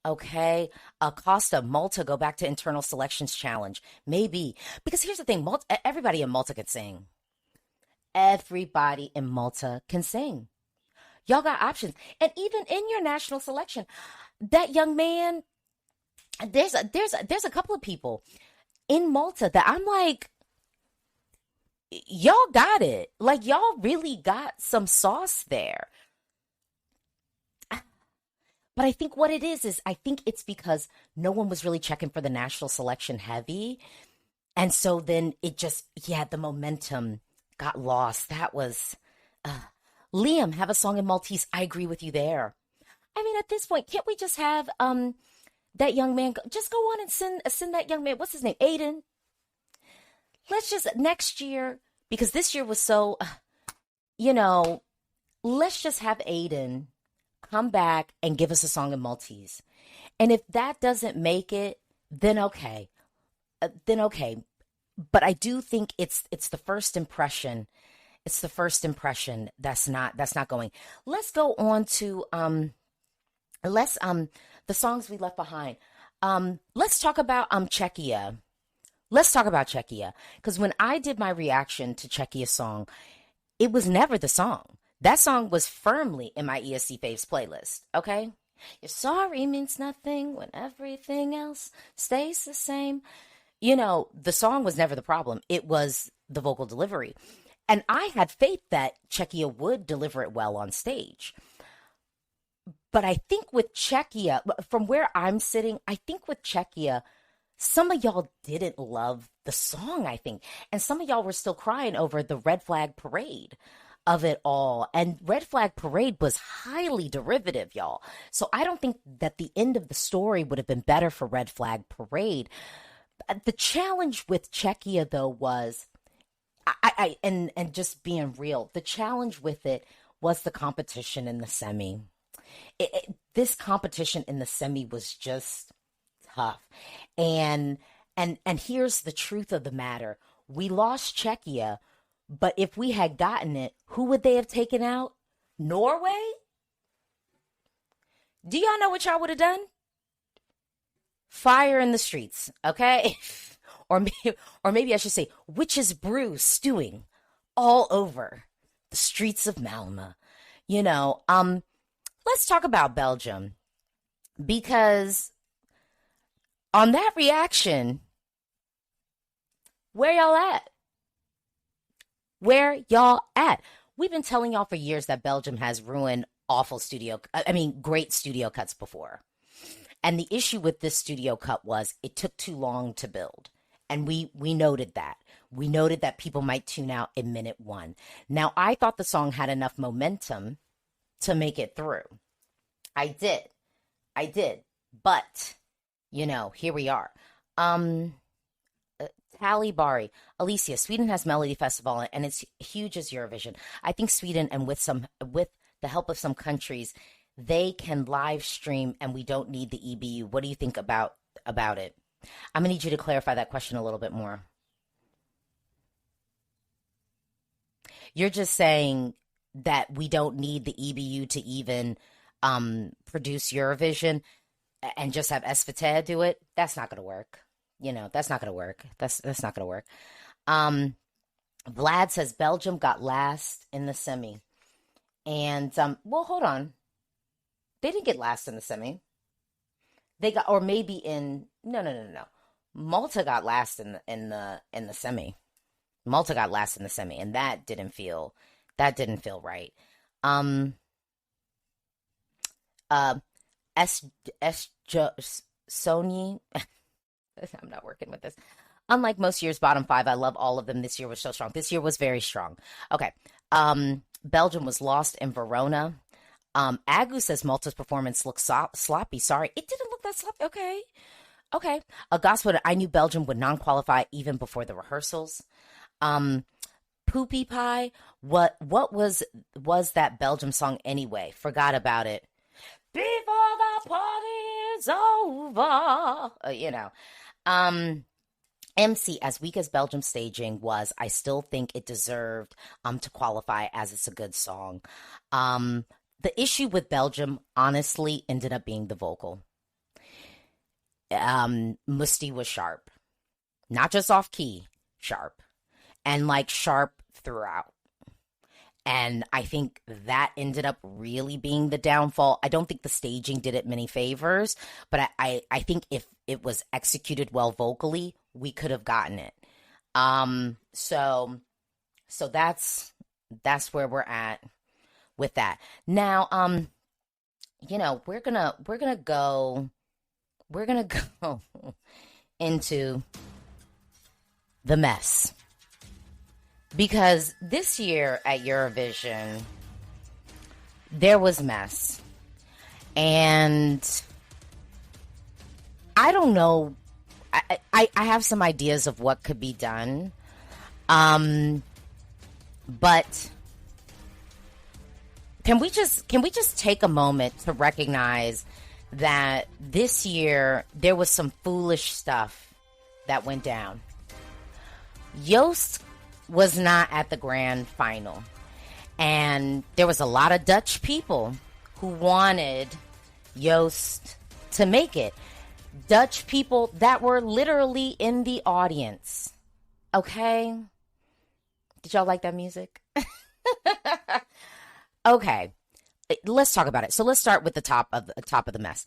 Okay. Costa, Malta, go back to internal selections challenge. Maybe. Because here's the thing. Everybody in Malta could sing. Everybody in Malta can sing. Y'all got options. And even in your national selection, that young man, there's a couple of people in Malta that I'm like, y'all got it. Like, y'all really got some sauce there. But I think what it is I think it's because no one was really checking for the national selection heavy. And so then it just, the momentum got lost. That was Liam, have a song in Maltese. I agree with you there. I mean, at this point, can't we just have that young man just go on and send that young man, what's his name, Aiden? Let's just next year, because this year was so, you know, let's just have Aiden come back and give us a song in Maltese. And if that doesn't make it, then okay. Then okay. But I do think it's the first impression. It's the first impression that's not going. Let's go on to the songs we left behind. Let's talk about Czechia. Let's talk about Czechia, because when I did my reaction to Czechia's song, it was never the song. That song was firmly in my ESC Faves playlist, okay? Your sorry means nothing when everything else stays the same. You know, the song was never the problem. It was the vocal delivery. And I had faith that Czechia would deliver it well on stage. But I think with Czechia, from where I'm sitting, I think with Czechia, some of y'all didn't love the song, I think. And some of y'all were still crying over the Red Flag Parade of it all. And Red Flag Parade was highly derivative, y'all. So I don't think that the end of the story would have been better for Red Flag Parade. The challenge with Czechia, though, was, and just being real, the challenge with it was the competition in the semi. This competition in the semi was just tough. And here's the truth of the matter. We lost Czechia, but if we had gotten it, who would they have taken out? Norway? Do y'all know what y'all would have done? Fire in the streets, okay? or maybe I should say witch's brew stewing all over the streets of Malmö. You know, let's talk about Belgium, because on that reaction, where y'all at? Where y'all at? We've been telling y'all for years that Belgium has ruined great studio cuts before. And the issue with this studio cut was it took too long to build. And we noted that. We noted that people might tune out in minute 1. Now, I thought the song had enough momentum to make it through. I did. But, you know, here we are. Tally Bari, Alesia, Sweden has Melody Festival and it's huge as Eurovision. I think Sweden, and with the help of some countries, they can live stream and we don't need the EBU. What do you think about it? I'm gonna need you to clarify that question a little bit more. You're just saying that we don't need the EBU to even produce Eurovision and just have SVT do it. That's not gonna work. You know, that's not gonna work. That's not gonna work. Vlad says Belgium got last in the semi. And well, hold on. They didn't get last in the semi. They got, or maybe in no. Malta got last in the semi. Malta got last in the semi, and that didn't feel right. Sony. I'm not working with this. Unlike most years' bottom 5, I love all of them. This year was so strong. This year was very strong. Okay. Belgium was lost in Verona. Agu says Malta's performance looks sloppy. Sorry, it didn't look that sloppy. Okay. Gospel, I knew Belgium would non-qualify even before the rehearsals. Poopy Pie, what was that Belgium song anyway? Forgot about it. Before the party is over. MC, as weak as Belgium's staging was, I still think it deserved to qualify, as it's a good song. The issue with Belgium, honestly, ended up being the vocal. Musti was sharp. Not just off key, sharp. And sharp throughout. And I think that ended up really being the downfall. I don't think the staging did it many favors, but I think if it was executed well vocally, we could have gotten it. So that's where we're at with that. Now, we're gonna go into the mess. Because this year at Eurovision, there was mess. And I don't know. I have some ideas of what could be done. But can we just take a moment to recognize that this year there was some foolish stuff that went down. Joost was not at the grand final, and there was a lot of Dutch people who wanted Joost to make it. Dutch people that were literally in the audience. Okay? Did y'all like that music? Okay. Let's talk about it. So let's start with the top of the mess.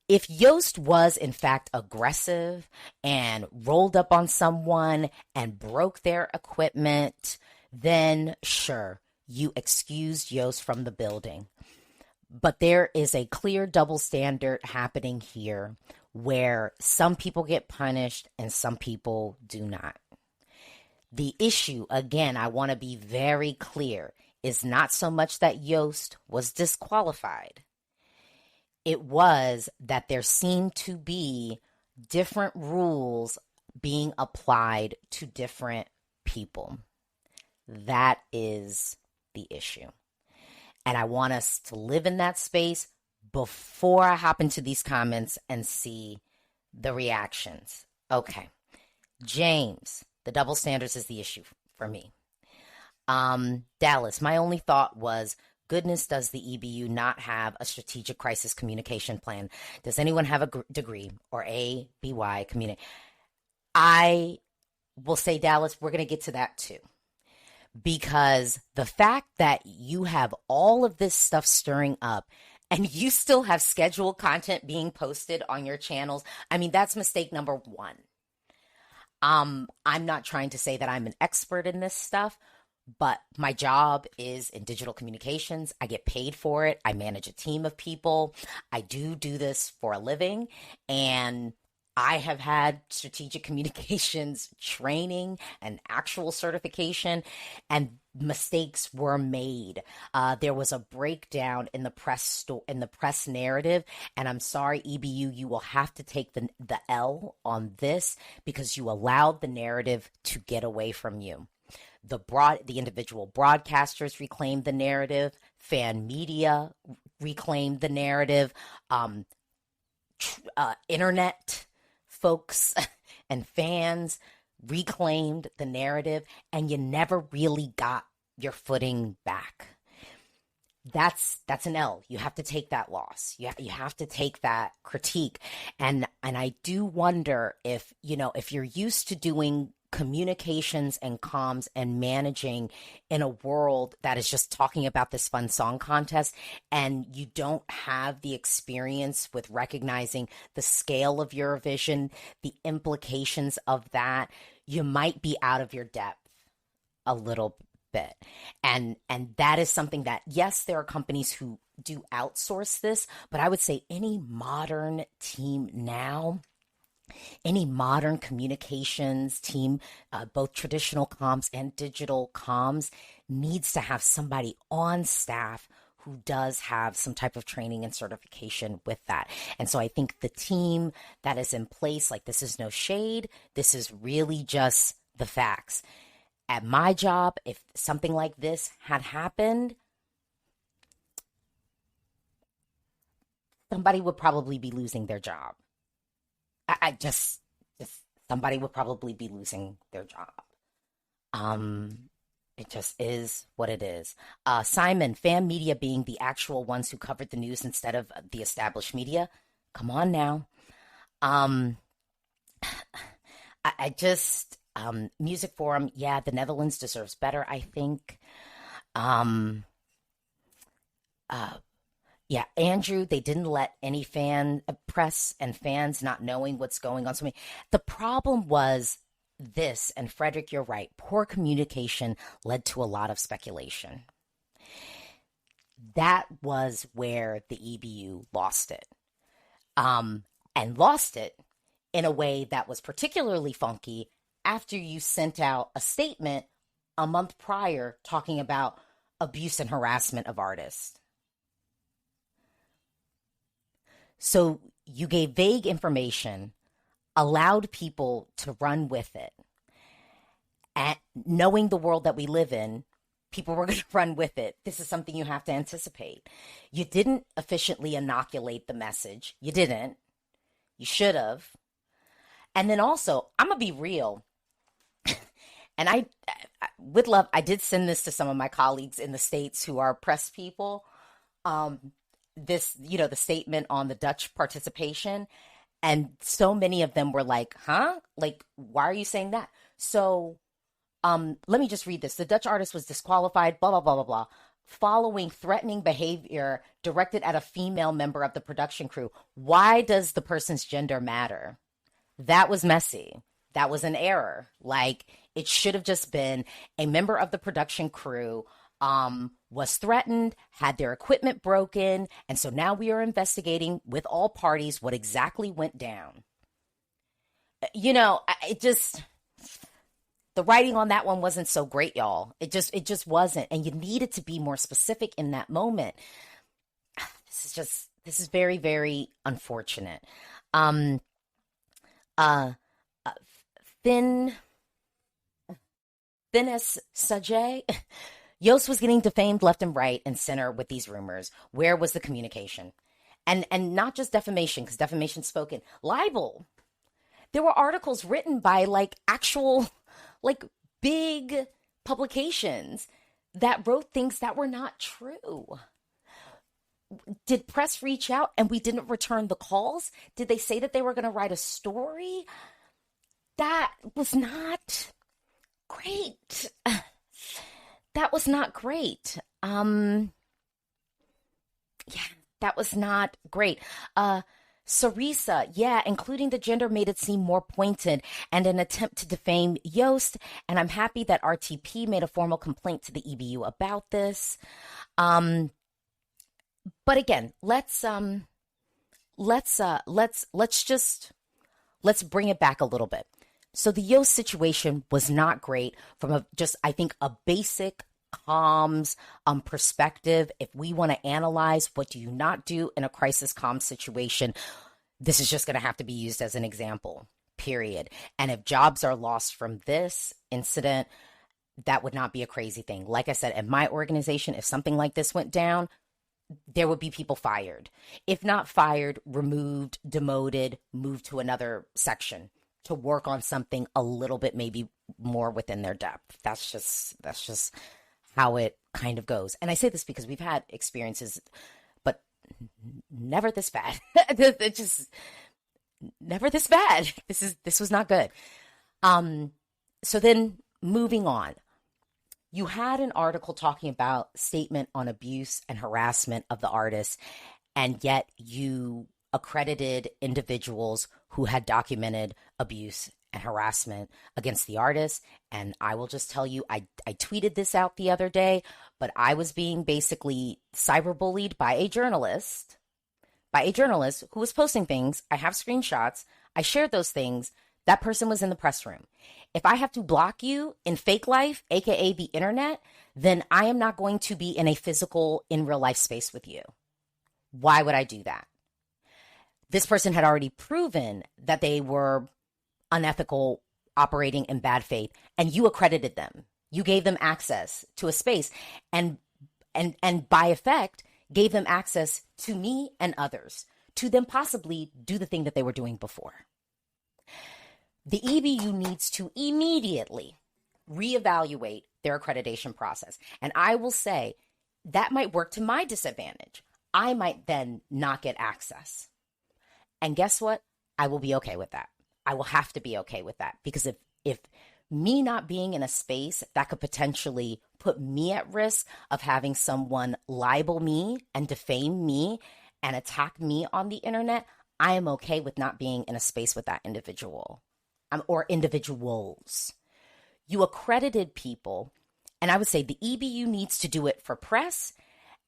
If Joost was in fact aggressive and rolled up on someone and broke their equipment, then sure, you excused Joost from the building. But there is a clear double standard happening here where some people get punished and some people do not. The issue, again, I want to be very clear, is not so much that Joost was disqualified. It was that there seemed to be different rules being applied to different people. That is the issue. And I want us to live in that space before I hop into these comments and see the reactions. Okay. James, the double standards is the issue for me. Dallas, my only thought was, goodness, does the EBU not have a strategic crisis communication plan? Does anyone have a degree or ABY community? I will say, Dallas, we're going to get to that too. Because the fact that you have all of this stuff stirring up and you still have scheduled content being posted on your channels, I mean, that's mistake number one. I'm not trying to say that I'm an expert in this stuff, but my job is in digital communications. I get paid for it. I manage a team of people. I do this for a living. And I have had strategic communications training and actual certification, and mistakes were made. There was a breakdown in the press narrative, and I'm sorry, EBU, you will have to take the L on this because you allowed the narrative to get away from you. The individual broadcasters reclaimed the narrative. Fan media reclaimed the narrative. Internet folks and fans reclaimed the narrative, and you never really got your footing back. That's an L. You have to take that loss. You have to take that critique. And I do wonder if you're used to doing communications and comms and managing in a world that is just talking about this fun song contest, and you don't have the experience with recognizing the scale of Eurovision, the implications of that, you might be out of your depth a little bit. And that is something that, yes, there are companies who do outsource this, but I would say any modern team now, any modern communications team, both traditional comms and digital comms, needs to have somebody on staff who does have some type of training and certification with that. And so I think the team that is in place, like, this is no shade, this is really just the facts. At my job, if something like this had happened, somebody would probably be losing their job. I just somebody would probably be losing their job. It just is what it is. Simon, fan media being the actual ones who covered the news instead of the established media. Come on now. I just, Music Forum, yeah, the Netherlands deserves better, I think. Yeah, Andrew, they didn't let any press and fans not knowing what's going on. The problem was this, and Frederick, you're right, poor communication led to a lot of speculation. That was where the EBU lost it. And lost it in a way that was particularly funky after you sent out a statement a month prior talking about abuse and harassment of artists. So you gave vague information, allowed people to run with it. And knowing the world that we live in, people were going to run with it. This is something you have to anticipate. You didn't efficiently inoculate the message. You didn't. You should have. And then also, I'm going to be real. And with love, I did send this to some of my colleagues in the States who are press people. The statement on the Dutch participation. And so many of them were like, huh? Like, why are you saying that? So let me just read this. The Dutch artist was disqualified, blah, blah, blah, blah, blah, following threatening behavior directed at a female member of the production crew. Why does the person's gender matter? That was messy. That was an error. Like, it should have just been a member of the production crew was threatened, had their equipment broken, and so now we are investigating with all parties what exactly went down. The writing on that one wasn't so great, y'all. It just wasn't, and you needed to be more specific in that moment. This is very, very unfortunate. Thin as Sajay. Yost was getting defamed left and right and center with these rumors. Where was the communication? And not just defamation, because defamation spoken. Libel. There were articles written by actual big publications that wrote things that were not true. Did press reach out and we didn't return the calls? Did they say that they were going to write a story? That was not great. That was not great. Yeah, that was not great. Sarisa, yeah, including the gender made it seem more pointed and an attempt to defame Yost. And I'm happy that RTP made a formal complaint to the EBU about this. But again, let's bring it back a little bit. So the Yost situation was not great from I think a basic comms perspective. If we want to analyze what do you not do in a crisis comms situation, this is just going to have to be used as an example, period. And if jobs are lost from this incident, that would not be a crazy thing. Like I said, in my organization, if something like this went down, there would be people fired. If not fired, removed, demoted, moved to another section to work on something a little bit maybe more within their depth. That's just how it kind of goes. And I say this because we've had experiences, but never this bad. It just never this bad. This was not good. So then moving on, you had an article talking about statement on abuse and harassment of the artist, and yet you accredited individuals who had documented abuse and harassment against the artist. And I will just tell you, I tweeted this out the other day, but I was being basically cyberbullied by a journalist who was posting things. I have screenshots. I shared those things. That person was in the press room. If I have to block you in fake life, aka the internet, then I am not going to be in a physical, in real life space with you. Why would I do that? This person had already proven that they were unethical, operating in bad faith, and you accredited them. You gave them access to a space, and by effect, gave them access to me and others, to them possibly do the thing that they were doing before. The EBU needs to immediately reevaluate their accreditation process. And I will say that might work to my disadvantage. I might then not get access. And guess what? I will be okay with that. I will have to be okay with that, because if me not being in a space that could potentially put me at risk of having someone libel me and defame me and attack me on the internet, I am okay with not being in a space with that individual or individuals. You accredited people, and I would say the EBU needs to do it for press.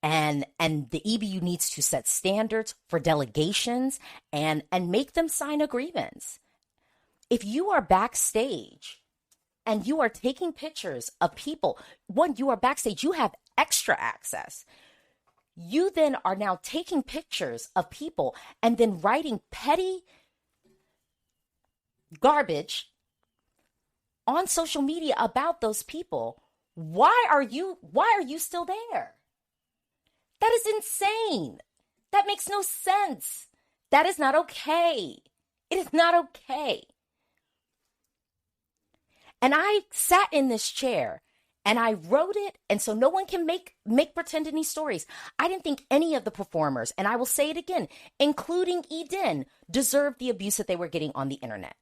And the EBU needs to set standards for delegations and make them sign agreements. If you are backstage and you are taking pictures of people, one, you are backstage, you have extra access. You then are now taking pictures of people and then writing petty garbage on social media about those people. Why are you still there? That is insane. That makes no sense. That is not okay. It is not okay. And I sat in this chair and I wrote it, and so no one can make pretend any stories. I didn't think any of the performers, and I will say it again, including Eden, deserved the abuse that they were getting on the internet.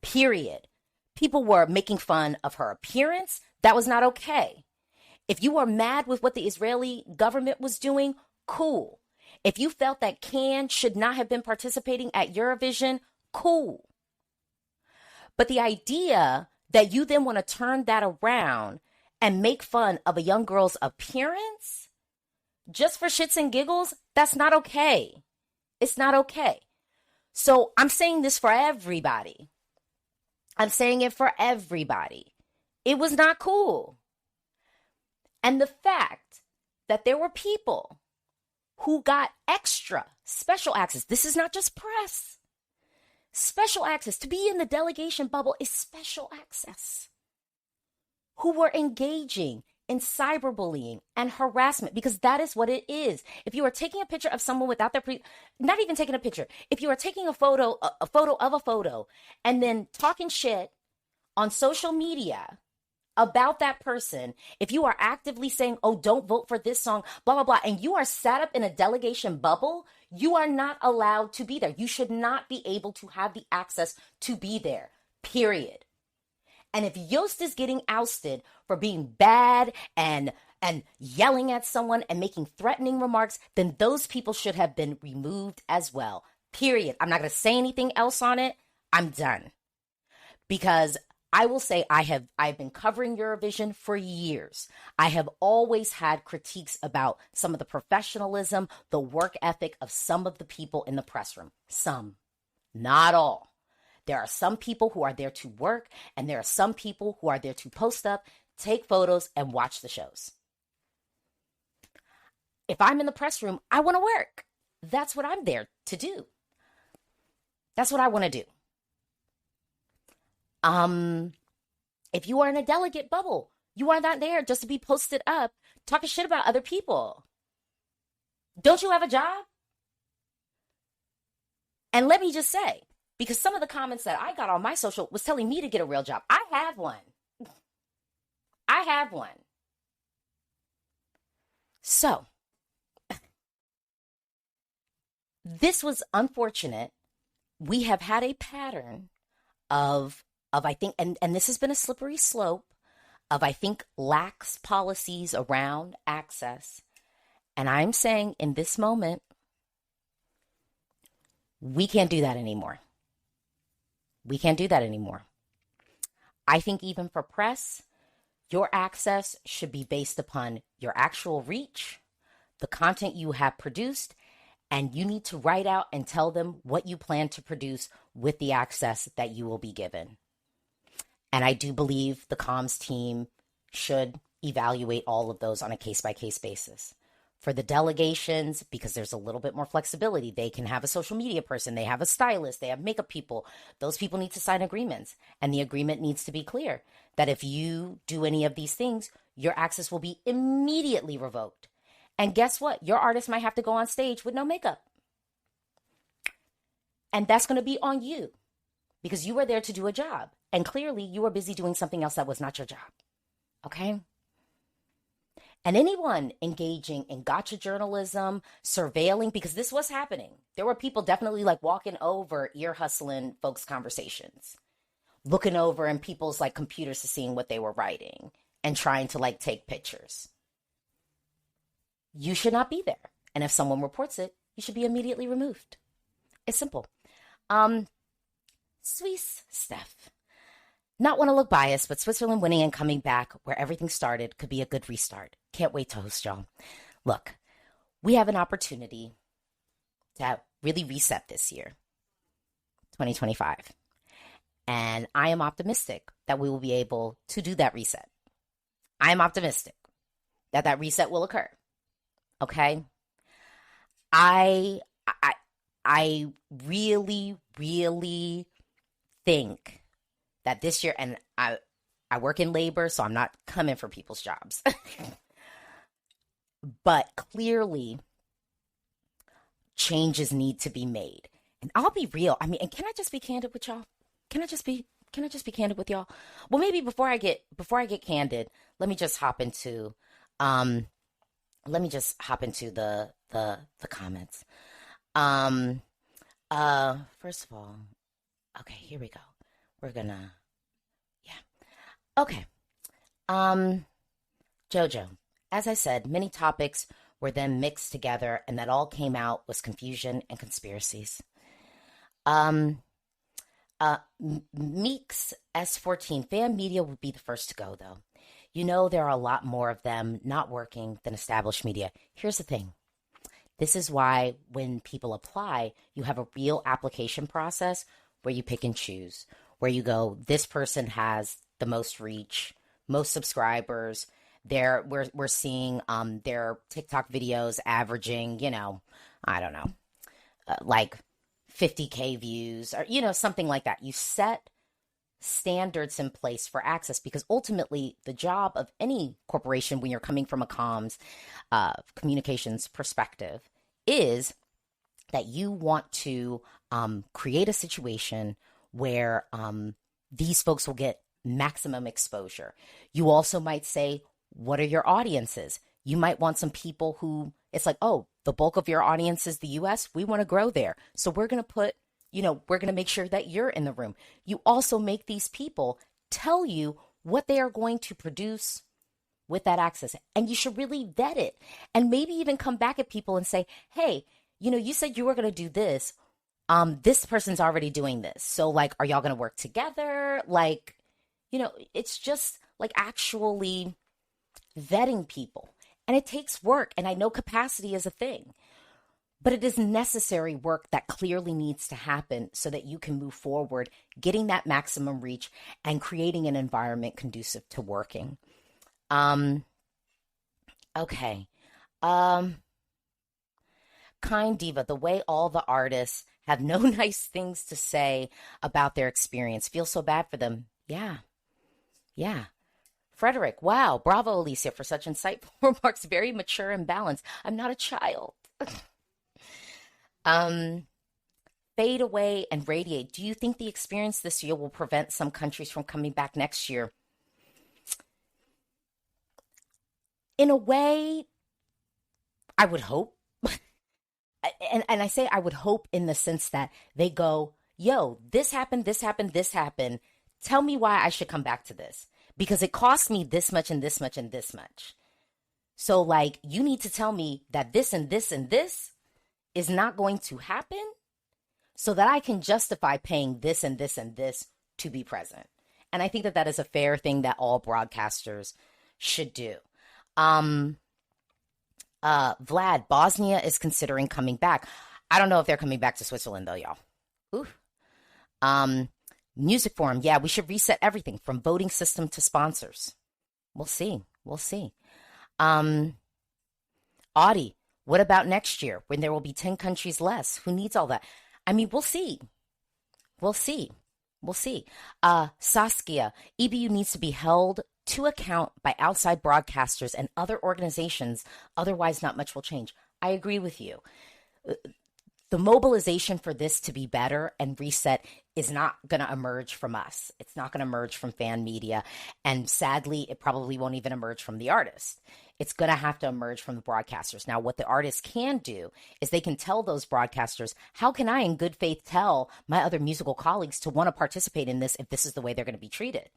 Period. People were making fun of her appearance. That was not okay. If you were mad with what the Israeli government was doing, cool. If you felt that Cannes should not have been participating at Eurovision, cool. But the idea that you then want to turn that around and make fun of a young girl's appearance just for shits and giggles, that's not okay. It's not okay. So I'm saying this for everybody. I'm saying it for everybody. It was not cool. And the fact that there were people who got extra special access, this is not just press. Special access. To be in the delegation bubble is special access. Who were engaging in cyberbullying and harassment, because that is what it is. If you are taking a picture of someone without their not even taking a picture, if you are taking a photo of a photo and then talking shit on social media about that person, if you are actively saying, oh, don't vote for this song, blah, blah, blah, and you are sat up in a delegation bubble, you are not allowed to be there. You should not be able to have the access to be there, period. And if Yost is getting ousted for being bad and yelling at someone and making threatening remarks, then those people should have been removed as well, period. I'm not going to say anything else on it. I'm done. Because I will say I've been covering Eurovision for years. I have always had critiques about some of the professionalism, the work ethic of some of the people in the press room. Some, not all. There are some people who are there to work, and there are some people who are there to post up, take photos, and watch the shows. If I'm in the press room, I want to work. That's what I'm there to do. That's what I want to do. If you are in a delegate bubble, you are not there just to be posted up talking shit about other people. Don't you have a job? And let me just say, because some of the comments that I got on my social was telling me to get a real job. I have one. I have one. So, this was unfortunate. We have had a pattern of I think, and this has been a slippery slope of, I think, lax policies around access. And I'm saying in this moment, we can't do that anymore. We can't do that anymore. I think even for press, your access should be based upon your actual reach, the content you have produced, and you need to write out and tell them what you plan to produce with the access that you will be given. And I do believe the comms team should evaluate all of those on a case-by-case basis. For the delegations, because there's a little bit more flexibility, they can have a social media person, they have a stylist, they have makeup people. Those people need to sign agreements. And the agreement needs to be clear that if you do any of these things, your access will be immediately revoked. And guess what? Your artist might have to go on stage with no makeup. And that's going to be on you because you were there to do a job. And clearly you were busy doing something else that was not your job. Okay? And anyone engaging in gotcha journalism, surveilling, because this was happening. There were people definitely like walking over, ear hustling folks' conversations, looking over in people's like computers to seeing what they were writing and trying to like take pictures. You should not be there. And if someone reports it, you should be immediately removed. It's simple. Swiss Steph. Not want to look biased, but Switzerland winning and coming back where everything started could be a good restart. Can't wait to host y'all. Look, we have an opportunity to really reset this year, 2025. And I am optimistic that we will be able to do that reset. I am optimistic that that reset will occur. Okay? I I I really, really think that this year, and I work in labor, so I'm not coming for people's jobs. But clearly changes need to be made. And I'll be real. I mean, and can I just be candid with y'all? Can I just be candid with y'all? Well, maybe before I get candid, let me just hop into um the comments. Um First of all, okay, here we go. We're gonna yeah. Okay. Um Jojo, as I said, many topics were then mixed together, and that all came out was confusion and conspiracies. Um, Meeks S14 fan media would be the first to go, though. You know, there are a lot more of them not working than established media. Here's the thing. This is why when people apply, you have a real application process where you pick and choose, where you go, this person has the most reach, most subscribers. We're seeing their TikTok videos averaging, I don't know, like 50K views or something like that. You set standards in place for access because ultimately the job of any corporation when you're coming from a comms communications perspective is that you want to create a situation where these folks will get maximum exposure. You also might say, what are your audiences? You might want some people who it's like, oh, the bulk of your audience is the US. We want to grow there. So we're going to we're going to make sure that you're in the room. You also make these people tell you what they are going to produce with that access. And you should really vet it and maybe even come back at people and say, hey, you said you were going to do this. This person's already doing this. So like, are y'all going to work together? Like, it's just like actually vetting people. And it takes work. And I know capacity is a thing, but it is necessary work that clearly needs to happen so that you can move forward, getting that maximum reach and creating an environment conducive to working. Okay. Kind Diva, the way all the artists have no nice things to say about their experience. Feel so bad for them. Yeah. Yeah. Frederick, wow, bravo, Alesia, for such insightful remarks. Very mature and balanced. I'm not a child. um, Fade away and radiate. Do you think the experience this year will prevent some countries from coming back next year? In a way, I would hope. And I say I would hope in the sense that they go, yo, this happened, this happened, this happened. Tell me why I should come back to this. Because it cost me this much and this much and this much. So, like, you need to tell me that this and this and this is not going to happen so that I can justify paying this and this and this to be present. And I think that that is a fair thing that all broadcasters should do. Vlad, Bosnia is considering coming back. I don't know if they're coming back to Switzerland, though, y'all. Ooh. Music forum. Yeah, we should reset everything from voting system to sponsors. We'll see. We'll see. Audie, what about next year when there will be 10 countries less? Who needs all that? I mean, we'll see. We'll see. We'll see. Saskia, EBU needs to be held to account by outside broadcasters and other organizations. Otherwise, not much will change. I agree with you. The mobilization for this to be better and reset is not going to emerge from us. It's not going to emerge from fan media. And sadly, it probably won't even emerge from the artist. It's going to have to emerge from the broadcasters. Now, what the artists can do is they can tell those broadcasters, how can I in good faith tell my other musical colleagues to want to participate in this if this is the way they're going to be treated?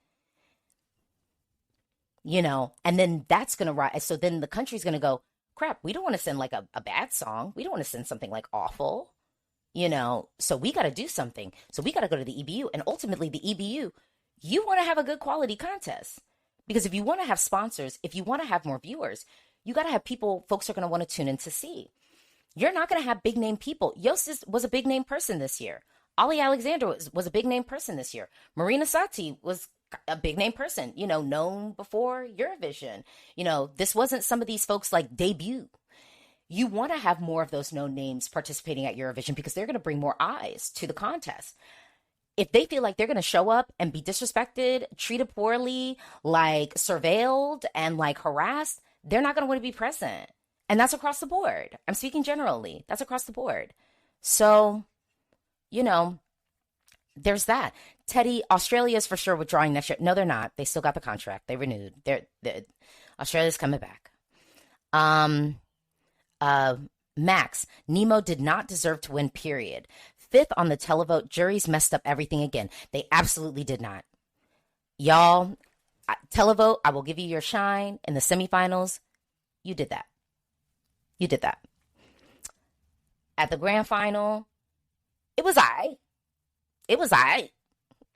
And then that's going to rise. So then the country's going to go, crap, we don't want to send like a bad song. We don't want to send something like awful, so we got to do something. So we got to go to the EBU. And ultimately, the EBU, you want to have a good quality contest. Because if you want to have sponsors, if you want to have more viewers, you got to have people folks are going to want to tune in to see. You're not going to have big name people. Yost was a big name person this year. Ali Alexander was a big name person this year. Marina Sati was a big name person, known before Eurovision. This wasn't some of these folks like debut. You want to have more of those known names participating at Eurovision because they're going to bring more eyes to the contest. If they feel like they're going to show up and be disrespected, treated poorly, like surveilled and like harassed, they're not going to want to be present. And that's across the board. I'm speaking generally. That's across the board. So, you know, there's that. Teddy, Australia is for sure withdrawing next year. No, they're not. They still got the contract. They renewed. Australia's coming back. Max, Nemo did not deserve to win, period. 5th on the televote. Juries messed up everything again. They absolutely did not. Y'all, televote, I will give you your shine in the semifinals. You did that. You did that. At the grand final, it was I. It was I.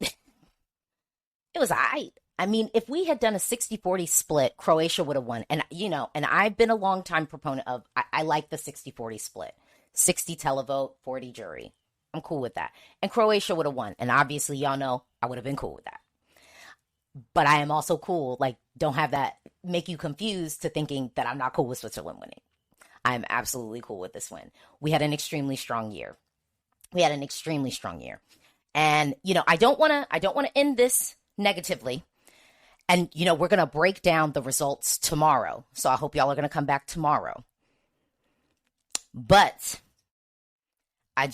It was I. I mean, if we had done a 60-40 split, Croatia would have won. And, you know, and I've been a long time proponent of, I like the 60-40 split. 60 televote, 40 jury. I'm cool with that. And Croatia would have won. And obviously, y'all know I would have been cool with that. But I am also cool. Like, don't have that make you confused to thinking that I'm not cool with Switzerland winning. I'm absolutely cool with this win. We had an extremely strong year. And, you know, I don't want to end this negatively. And, you know, we're going to break down the results tomorrow. So I hope y'all are going to come back tomorrow. But I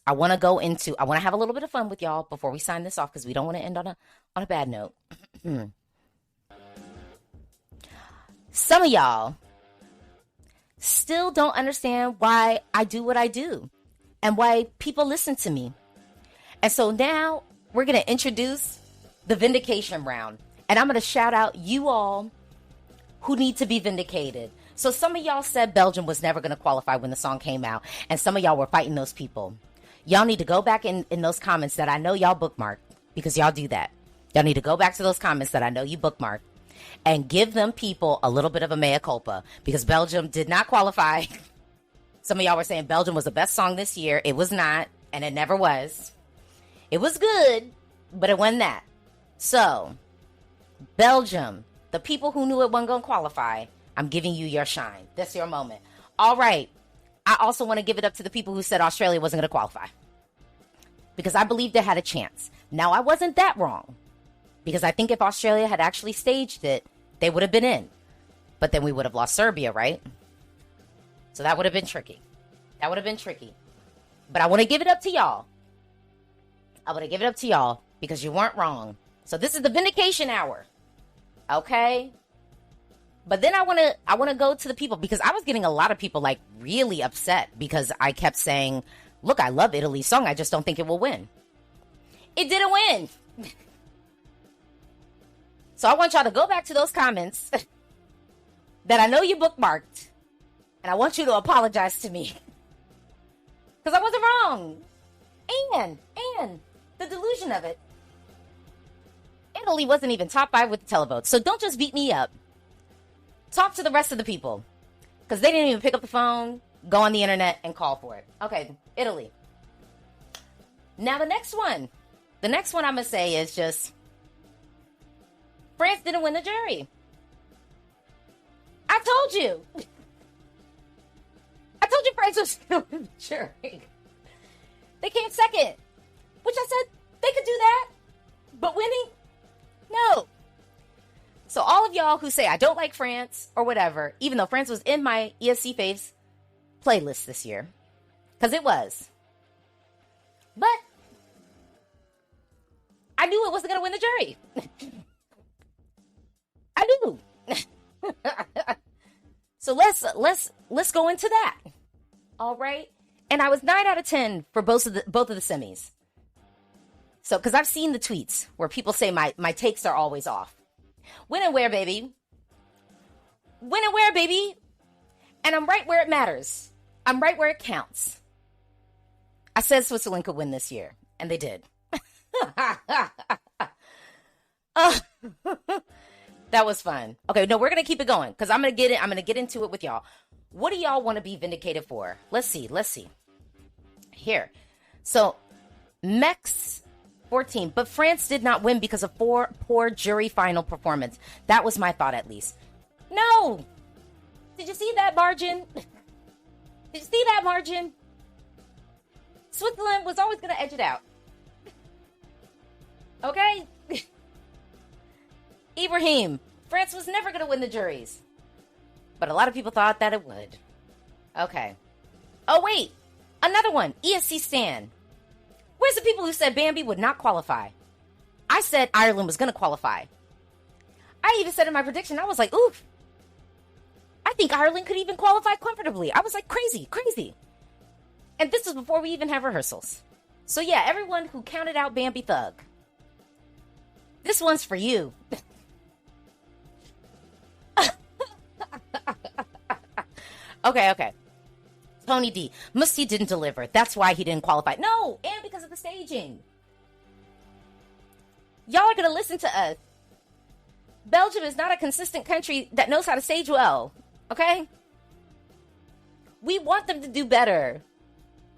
want to go into, I want to have a little bit of fun with y'all before we sign this off because we don't want to end on a bad note. Some of y'all still don't understand why I do what I do and why people listen to me. And so now we're going to introduce the vindication round. And I'm going to shout out you all who need to be vindicated. So some of y'all said Belgium was never going to qualify when the song came out. And some of y'all were fighting those people. Y'all need to go back in those comments that I know y'all bookmarked, because y'all do that. Y'all need to go back to those comments that I know you bookmarked and give them people a little bit of a mea culpa, because Belgium did not qualify. Some of y'all were saying Belgium was the best song this year. It was not, and it never was. It was good, but it wasn't that. So, Belgium, the people who knew it wasn't going to qualify, I'm giving you your shine. That's your moment. All right. I also want to give it up to the people who said Australia wasn't going to qualify, because I believed they had a chance. Now, I wasn't that wrong, because I think if Australia had actually staged it, they would have been in. But then we would have lost Serbia, right? So that would have been tricky. But I want to give it up to y'all. Because you weren't wrong. So this is the vindication hour. Okay? But then I want to go to the people, because I was getting a lot of people like really upset because I kept saying, look, I love Italy's song. I just don't think it will win. It didn't win. So I want y'all to go back to those comments that I know you bookmarked, and I want you to apologize to me, because I wasn't wrong. And the delusion of it, Italy wasn't even top 5 with the televote. So don't just beat me up. Talk to the rest of the people, because they didn't even pick up the phone, go on the internet, and call for it. Okay, Italy. Now the next one I'm going to say is just, France didn't win the jury. I told you France was going to win the jury. They came second, which I said they could do that, but winning? No. So all of y'all who say I don't like France or whatever, even though France was in my ESC faves playlist this year, because it was, but I knew it wasn't going to win the jury. I knew. So let's go into that. All right. And I was 9 out of 10 for both of the semis. So, because I've seen the tweets where people say my takes are always off. When and where, baby. When and where, baby. And I'm right where it matters. I'm right where it counts. I said Switzerland could win this year, and they did. That was fun. Okay, no, we're gonna keep it going, because I'm gonna get into it with y'all. What do y'all want to be vindicated for? Let's see. Here. So, Mex 14, but France did not win because of poor jury final performance. That was my thought, at least. No. Did you see that margin? Did you see that margin? Switzerland was always going to edge it out. Okay? Ibrahim, France was never going to win the juries. But a lot of people thought that it would. Okay. Oh, wait. Another one. ESC Stan. Where's the people who said Bambi would not qualify? I said Ireland was going to qualify. I even said in my prediction, I was like, oof. I think Ireland could even qualify comfortably. I was like, crazy, crazy. And this was before we even have rehearsals. So yeah, everyone who counted out Bambi Thug. This one's for you. Okay. Tony D. Musti didn't deliver. That's why he didn't qualify. No, and because of the staging. Y'all are going to listen to us. Belgium is not a consistent country that knows how to stage well. Okay? We want them to do better.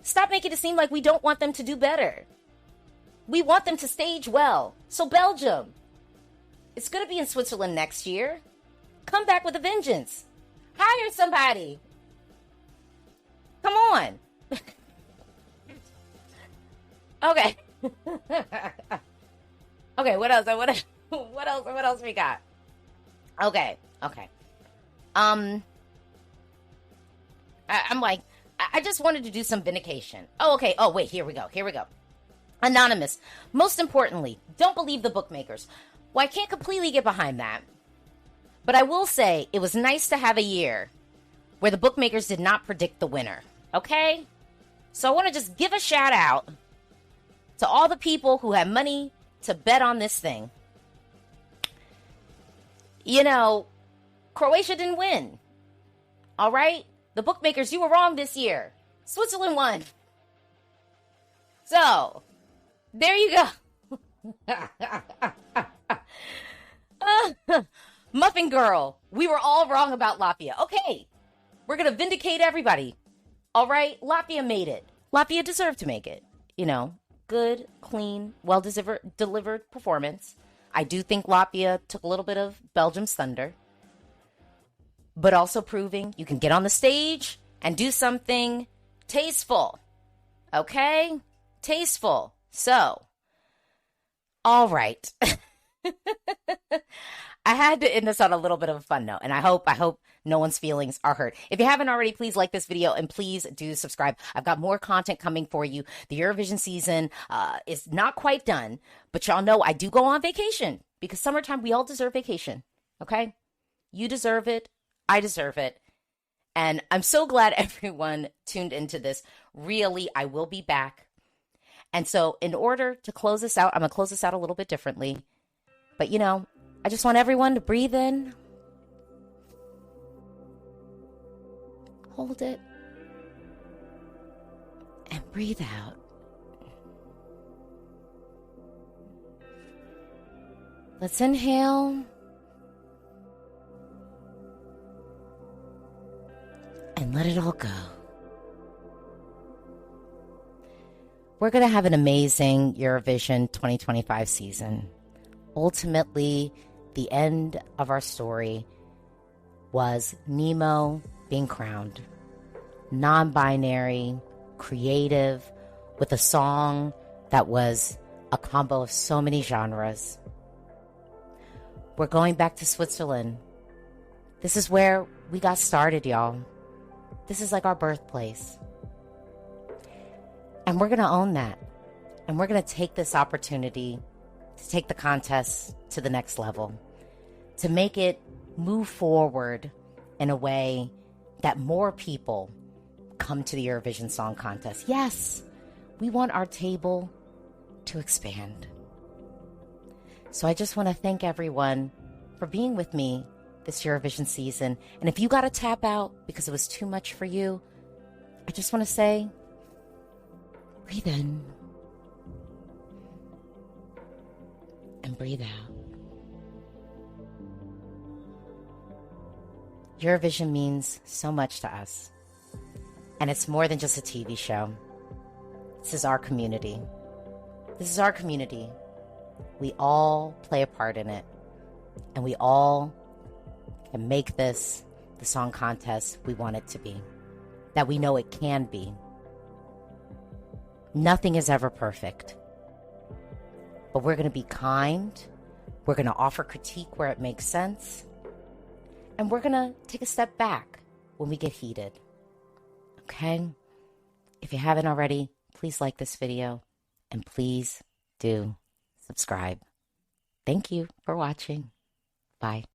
Stop making it seem like we don't want them to do better. We want them to stage well. So Belgium, it's going to be in Switzerland next year. Come back with a vengeance. Hire somebody. Come on. Okay. Okay, what else? What else we got? Okay. I'm like, I just wanted to do some vindication. Oh, okay. Oh, wait, here we go. Anonymous. Most importantly, don't believe the bookmakers. Well, I can't completely get behind that. But I will say it was nice to have a year where the bookmakers did not predict the winner. Okay? So I want to just give a shout out to all the people who had money to bet on this thing. You know, Croatia didn't win. All right? The bookmakers, you were wrong this year. Switzerland won. So, there you go. Muffin Girl, we were all wrong about Latvia. Okay, we're going to vindicate everybody. All right, Latvia made it. Latvia deserved to make it. You know, good, clean, well-delivered performance. I do think Latvia took a little bit of Belgium's thunder. But also proving you can get on the stage and do something tasteful. Okay? Tasteful. So, all right. I had to end this on a little bit of a fun note, and I hope no one's feelings are hurt. If you haven't already, please like this video and please do subscribe. I've got more content coming for you. The Eurovision season is not quite done, but y'all know I do go on vacation because summertime, we all deserve vacation. Okay? You deserve it. I deserve it. And I'm so glad everyone tuned into this. Really, I will be back. And so in order to close this out, I'm going to close this out a little bit differently. But, you know, I just want everyone to breathe in. Hold it. And breathe out. Let's inhale. And let it all go. We're going to have an amazing Eurovision 2025 season. Ultimately, the end of our story was Nemo being crowned. Non-binary, creative, with a song that was a combo of so many genres. We're going back to Switzerland. This is where we got started, y'all. This is like our birthplace. And we're going to own that. And we're going to take this opportunity to take the contest to the next level, to make it move forward in a way that more people come to the Eurovision Song Contest. Yes, we want our table to expand. So I just want to thank everyone for being with me this Eurovision season. And if you got to tap out because it was too much for you, I just want to say, breathe in and breathe out. Eurovision means so much to us. And it's more than just a TV show. This is our community. This is our community. We all play a part in it. And we all can make this the song contest we want it to be, that we know it can be. Nothing is ever perfect, but we're going to be kind. We're going to offer critique where it makes sense. And we're going to take a step back when we get heated. Okay? If you haven't already, please like this video and please do subscribe. Thank you for watching. Bye.